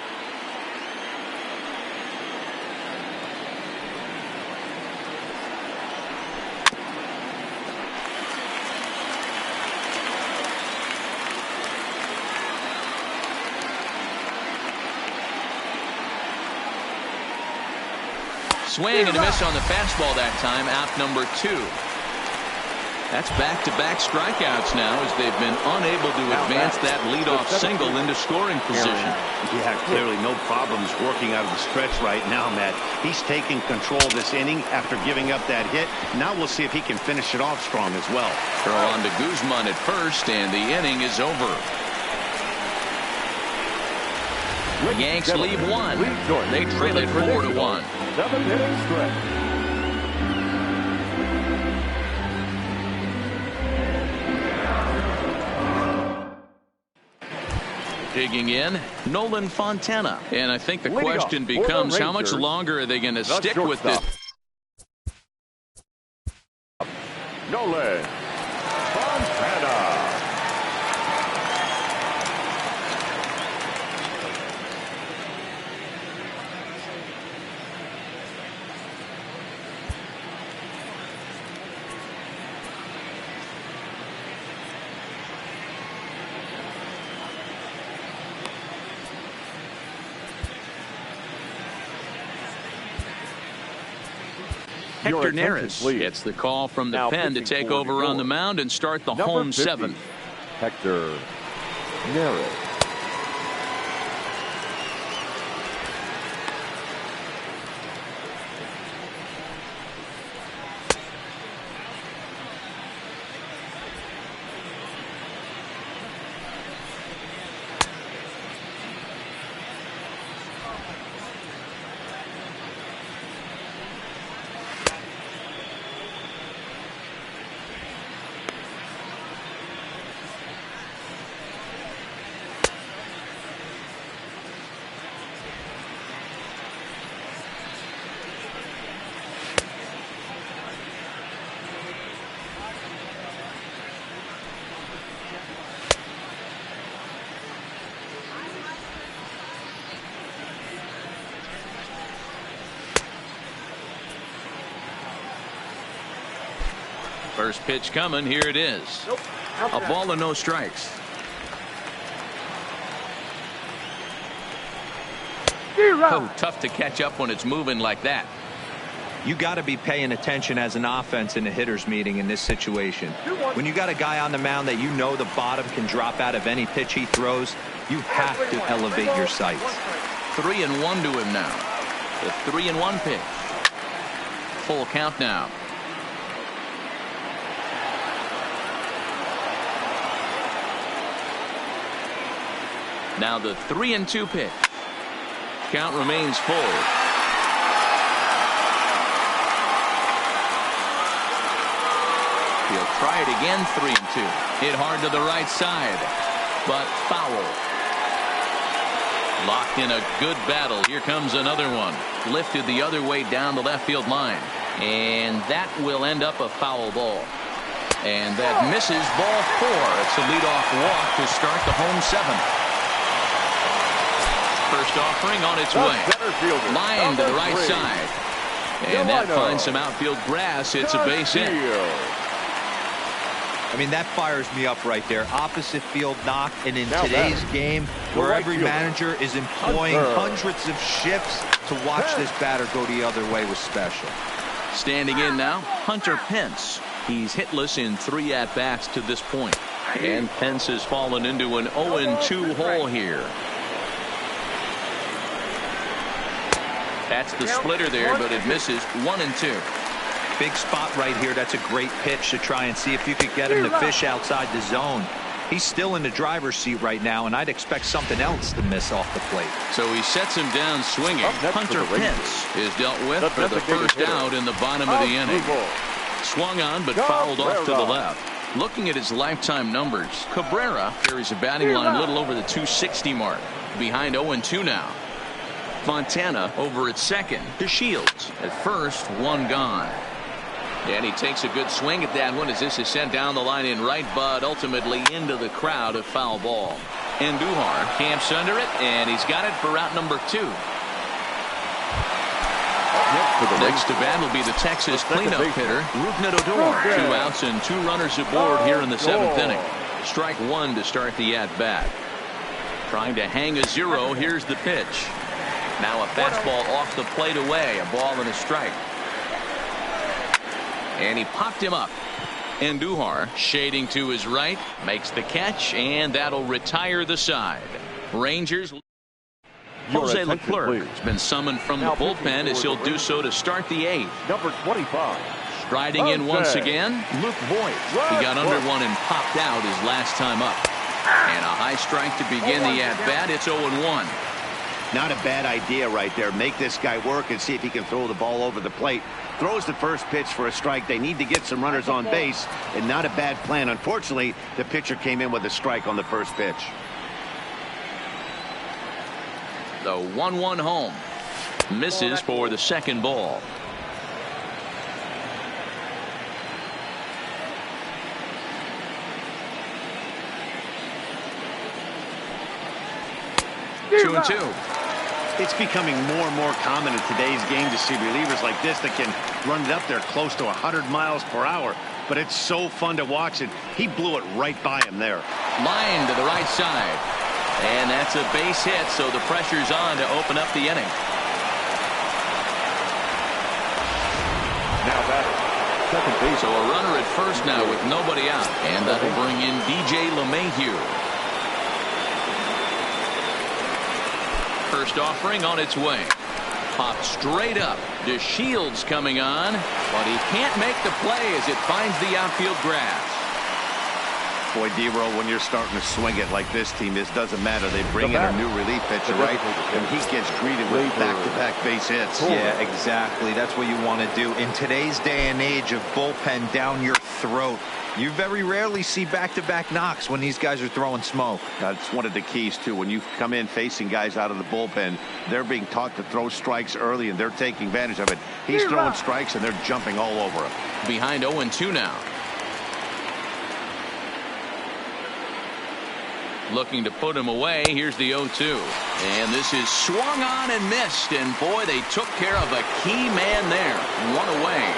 [SPEAKER 1] Swing and a miss on the fastball that time. Out number 2. That's back-to-back strikeouts now as they've been unable to advance that leadoff single into scoring position.
[SPEAKER 2] Yeah, clearly no problems working out of the stretch right now, Matt. He's taking control of this inning after giving up that hit. Now we'll see if he can finish it off strong as well.
[SPEAKER 1] Throw on to Guzman at first, and the inning is over. The Yanks leave 1. They trail it 4-1.
[SPEAKER 4] 7-inning stretch.
[SPEAKER 1] Digging in, Nolan Fontana. And I think the question becomes, how much longer are they going to stick with this?
[SPEAKER 4] Nolan Fontana.
[SPEAKER 1] Hector Neris gets the call from the pen to take over on the mound and start the home 7th.
[SPEAKER 4] Hector Neris.
[SPEAKER 1] First pitch coming. Here it is. A ball and no strikes. Oh, tough to catch up when it's moving like that.
[SPEAKER 3] You got to be paying attention as an offense in a hitter's meeting in this situation. When you got a guy on the mound that you know the bottom can drop out of any pitch he throws, you have to elevate your sights.
[SPEAKER 1] 3-1 to him now. The 3-1 pitch. Full count now. Now the 3-2 pitch. Count remains full. He'll try it again. 3-2. Hit hard to the right side, but foul. Locked in a good battle. Here comes another one. Lifted the other way down the left field line, and that will end up a foul ball. And that misses ball 4. It's a leadoff walk to start the home 7th. First offering on its way. Line to the right side. And that finds some outfield grass. It's a base hit.
[SPEAKER 3] I mean, that fires me up right there. Opposite field knock. And in today's game, where every manager is employing hundreds of shifts to watch this batter go the other way, was special.
[SPEAKER 1] Standing in now, Hunter Pence. He's hitless in 3 at-bats to this point. And Pence has fallen into an 0-2 hole here. That's the splitter there, but it misses. 1-2.
[SPEAKER 3] Big spot right here. That's a great pitch to try and see if you could get him to fish outside the zone. He's still in the driver's seat right now, and I'd expect something else to miss off the plate.
[SPEAKER 1] So he sets him down swinging. Hunter Pence is dealt with for the first out in the bottom of the inning. Swung on, but fouled off to the left. Looking at his lifetime numbers, Cabrera carries a batting line a little over the 260 mark. Behind 0-2 now. Fontana over at second to Shields at first. 1 gone. And he takes a good swing at that one as this is sent down the line in right, but ultimately into the crowd. A foul ball. Andujar camps under it, and he's got it for out number 2. Next to bat will be the Texas cleanup hitter, Rougned Odor. 2 outs and 2 runners aboard here in the 7th inning. Strike 1 to start the at-bat. Trying to hang a 0. Here's the pitch. Now a fastball off the plate away. A ball and a strike. And he popped him up. Andujar shading to his right. Makes the catch, and that'll retire the side. Rangers. Jose Leclerc has been summoned from the bullpen as he'll do so to start the 8th.
[SPEAKER 4] Number 25.
[SPEAKER 1] Striding in once again, Luke Voigt. He got under one and popped out his last time up. And a high strike to begin the at-bat. It's 0-1.
[SPEAKER 2] Not a bad idea right there. Make this guy work and see if he can throw the ball over the plate. Throws the first pitch for a strike. They need to get some runners on base, and not a bad plan. Unfortunately, the pitcher came in with a strike on the first pitch.
[SPEAKER 1] The 1-1 home. Misses for the second ball. Two and 2.
[SPEAKER 2] It's becoming more and more common in today's game to see relievers like this that can run it up there close to 100 miles per hour. But it's so fun to watch it. He blew it right by him there.
[SPEAKER 1] Line to the right side. And that's a base hit, so the pressure's on to open up the inning.
[SPEAKER 4] Now batter, second base.
[SPEAKER 1] So a runner at first now with nobody out. And that'll bring in DJ LeMahieu. First offering on its way. Popped straight up. DeShields coming on, but he can't make the play as it finds the outfield grass.
[SPEAKER 2] Boy, D-Roll, when you're starting to swing it like this team is, doesn't matter. They bring in a new relief pitcher, right? And he gets greeted with back-to-back base hits.
[SPEAKER 3] Yeah, exactly. That's what you want to do. In today's day and age of bullpen down your throat, you very rarely see back-to-back knocks when these guys are throwing smoke.
[SPEAKER 2] That's one of the keys, too. When you come in facing guys out of the bullpen, they're being taught to throw strikes early, and they're taking advantage of it. He's throwing strikes, and they're jumping all over him.
[SPEAKER 1] Behind 0-2 now. Looking to put him away. Here's the 0-2. And this is swung on and missed. And boy, they took care of a key man there. 1 away.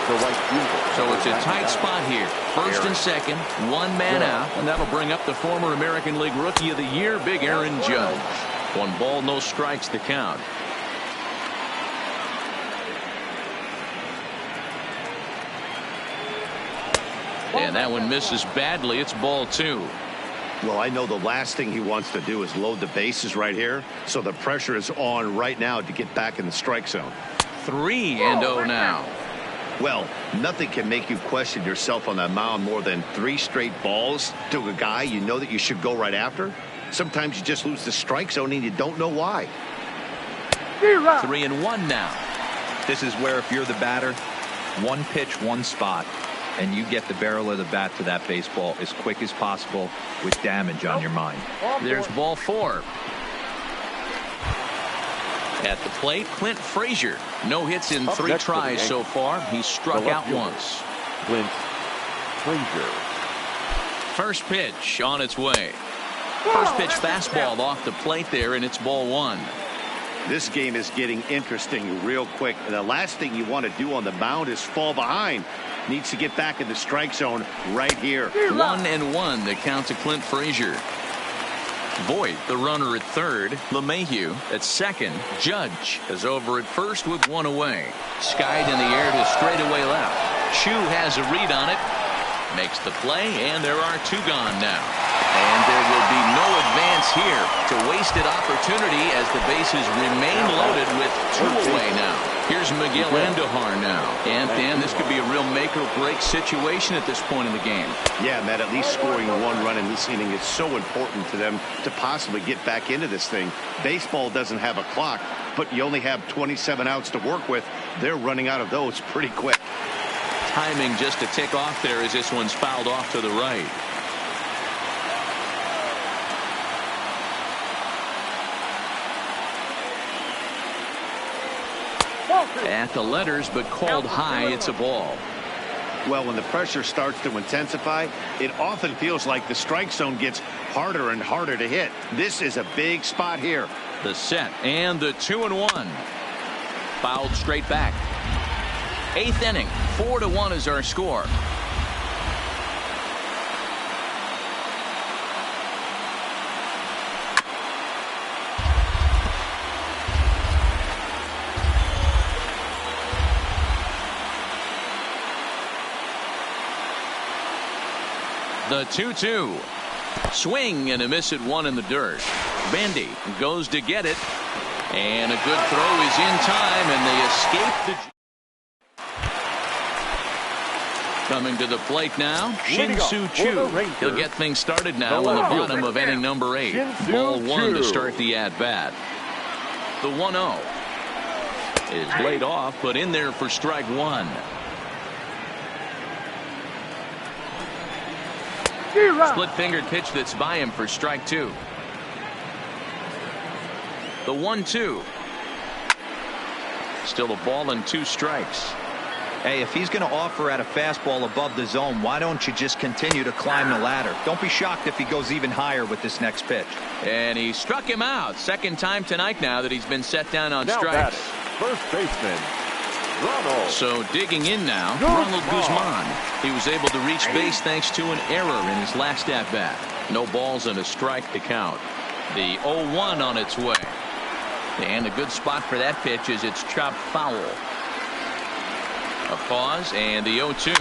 [SPEAKER 4] the right fielder.
[SPEAKER 1] So it's a tight spot here. First and second, one man out, and that'll bring up the former American League Rookie of the Year, Big Aaron Judge. 1 ball, no strikes to count. And that one misses badly. It's ball 2.
[SPEAKER 2] Well, I know the last thing he wants to do is load the bases right here, so the pressure is on right now to get back in the strike zone.
[SPEAKER 1] 3-0 now.
[SPEAKER 2] Well, nothing can make you question yourself on that mound more than 3 straight balls to a guy you know that you should go right after. Sometimes you just lose the strike zone and you don't know why.
[SPEAKER 1] 3-1 now.
[SPEAKER 3] This is where if you're the batter, one pitch, one spot, and you get the barrel of the bat to that baseball as quick as possible with damage on your mind.
[SPEAKER 1] There's ball 4. At the plate, Clint Frazier. No hits in 3 tries so far. He's struck out once.
[SPEAKER 4] Clint Frazier.
[SPEAKER 1] First pitch on its way. First pitch fastball off the plate there, and it's ball 1.
[SPEAKER 2] This game is getting interesting real quick. And the last thing you want to do on the mound is fall behind. Needs to get back in the strike zone right here.
[SPEAKER 1] 1-1 the count to Clint Frazier. Voit, the runner at third. LeMahieu at second. Judge is over at first with 1 away. Skied in the air to straightaway left. Chu has a read on it. Makes the play, and there are 2 gone now. And there will be no advance here. It's a wasted opportunity as the bases remain loaded with 2 away now. Here's Miguel Andujar now. And Dan, this could be a real make or break situation at this point in the game.
[SPEAKER 2] Yeah, Matt, at least scoring 1 run in this inning is so important to them to possibly get back into this thing. Baseball doesn't have a clock, but you only have 27 outs to work with. They're running out of those pretty quick.
[SPEAKER 1] Timing just to tick off there as this one's fouled off to the right. At the letters, but called high. It's a ball.
[SPEAKER 2] Well, when the pressure starts to intensify, it often feels like the strike zone gets harder and harder to hit. This is a big spot here.
[SPEAKER 1] The set and the 2-1. Fouled straight back. 8th inning. 4-1 is our score. The 2-2. Swing and a miss at 1 in the dirt. Bendy goes to get it. And a good throw is in time, and they escape the... Coming to the plate now, Shin-Soo Choo. He'll get things started now in the bottom of inning number 8. Ball 1 to start the at-bat. The 1-0 is laid off, but in there for strike 1. Split-fingered pitch that's by him for strike 2. The 1-2. Still a ball and 2 strikes.
[SPEAKER 3] Hey, if he's going to offer at a fastball above the zone, why don't you just continue to climb the ladder? Don't be shocked if he goes even higher with this next pitch.
[SPEAKER 1] And he struck him out. Second time tonight now that he's been set down on strikes.
[SPEAKER 4] First baseman Ronald.
[SPEAKER 1] So digging in now, Ronald Guzman. He was able to reach base thanks to an error in his last at-bat. No balls and a strike to count. The 0-1 on its way. And a good spot for that pitch is it's chopped foul. A pause and the 0-2.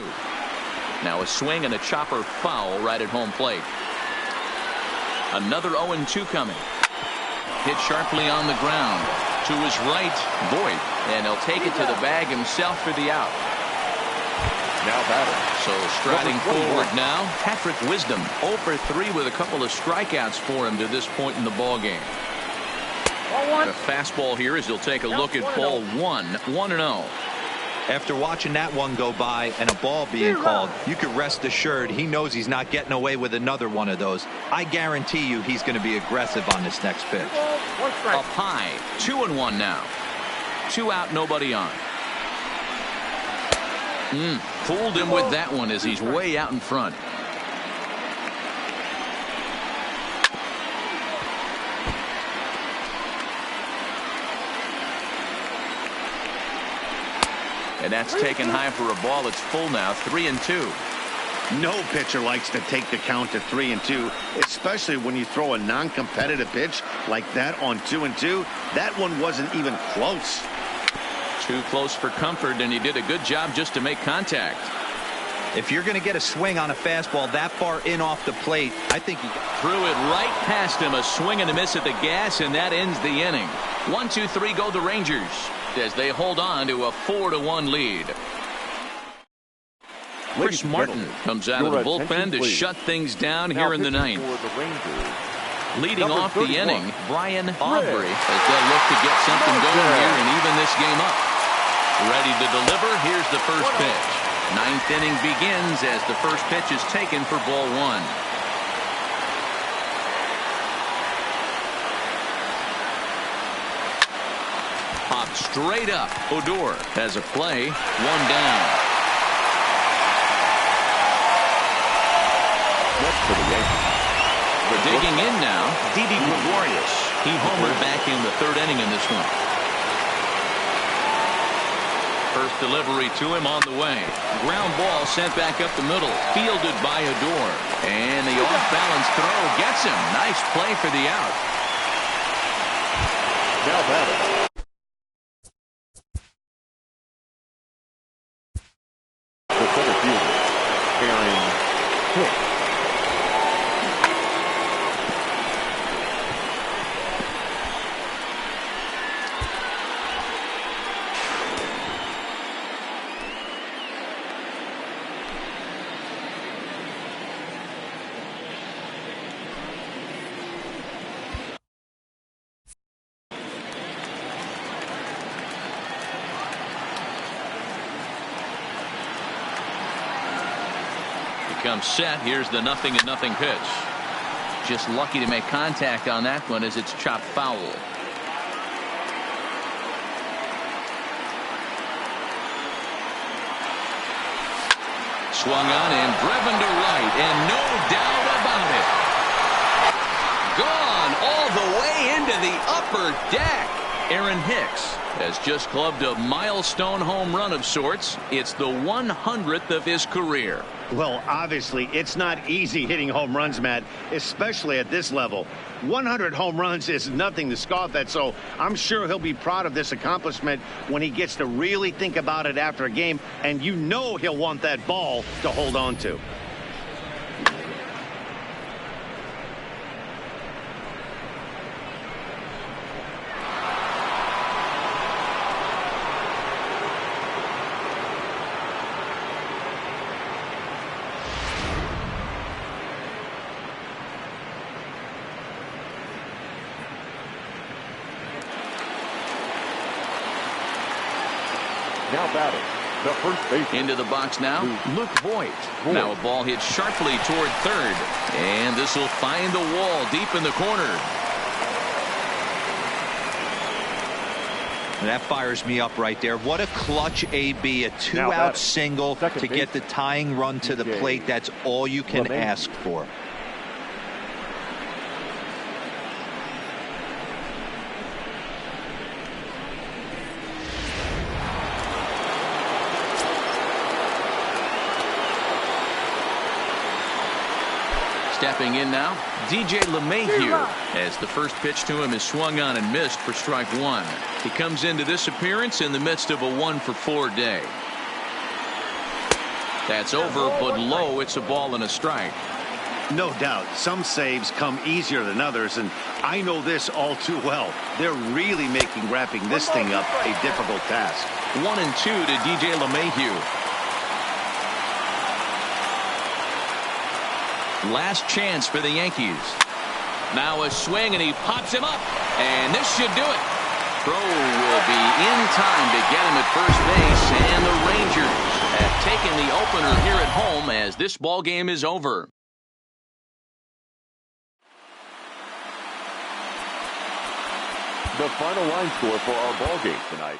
[SPEAKER 1] Now a swing and a chopper foul right at home plate. Another 0-2 coming. Hit sharply on the ground. To his right, Voit. And he'll take it to the bag himself for the out.
[SPEAKER 4] Now batter.
[SPEAKER 1] So striding forward now, Patrick Wisdom. 0 for 3 with a couple of strikeouts for him to this point in the ball game. The fastball here as he'll take a look at ball 1. 1-0.
[SPEAKER 3] After watching that one go by and a ball being called, you could rest assured he knows he's not getting away with another one of those. I guarantee you he's going to be aggressive on this next pitch.
[SPEAKER 1] Up high. 2-1 now. 2 out, nobody on. Fooled him with that one as he's way out in front. And that's taken high for a ball. It's full now, 3-2.
[SPEAKER 2] No pitcher likes to take the count to 3-2, especially when you throw a non-competitive pitch like that on 2-2. That one wasn't even close.
[SPEAKER 1] Too close for comfort, and he did a good job just to make contact.
[SPEAKER 3] If you're going to get a swing on a fastball that far in off the plate, I think he
[SPEAKER 1] threw it right past him. A swing and a miss at the gas, and that ends the inning. 1-2-3 go the Rangers as they hold on to a 4-1 lead. Chris Martin comes out of the bullpen to shut things down here in the ninth. Leading off the inning, Brian Aubrey, as they'll look to get something going here and even this game up. Ready to deliver. Here's the first pitch. Ninth inning begins as the first pitch is taken for ball one. Pop straight up. Odor has a play. One down.
[SPEAKER 4] For the Yankees.
[SPEAKER 1] Digging in now, Didi Gregorius. He homered back in the third inning in this one. First delivery to him on the way. Ground ball sent back up the middle. Fielded by Odor. And the off-balance throw gets him. Nice play for the out.
[SPEAKER 4] Now batting. The center fielder, Aaron Hicks.
[SPEAKER 1] Comes set. Here's the 0-0 pitch. Just lucky to make contact on that one as it's chopped foul. Swung on and driven to right, and no doubt about it. Gone all the way into the upper deck. Aaron Hicks has just clubbed a milestone home run of sorts. It's the 100th of his career.
[SPEAKER 2] Well, obviously, it's not easy hitting home runs, Matt, especially at this level. 100 home runs is nothing to scoff at, so I'm sure he'll be proud of this accomplishment when he gets to really think about it after a game, and you know he'll want that ball to hold on to.
[SPEAKER 4] Now batting, the first baseman.
[SPEAKER 1] Into the box now, Luke Voigt. Now a ball hit sharply toward third. And this will find the wall deep in the corner.
[SPEAKER 3] That fires me up right there. What a clutch AB. A two-out single to get the tying run to the plate. That's all you can ask for.
[SPEAKER 1] Stepping in now, DJ LeMahieu, as the first pitch to him is swung on and missed for strike one. He comes into this appearance in the midst of a 1-for-4 day. That's over, but low. It's a ball and a strike.
[SPEAKER 2] No doubt, some saves come easier than others, and I know this all too well. They're really making wrapping this thing up a difficult task.
[SPEAKER 1] 1-2 to DJ LeMahieu. Last chance for the Yankees. Now a swing, and he pops him up, and this should do it. Throw will be in time to get him at first base, and the Rangers have taken the opener here at home as this ball game is over.
[SPEAKER 4] The final line score for our ball game tonight.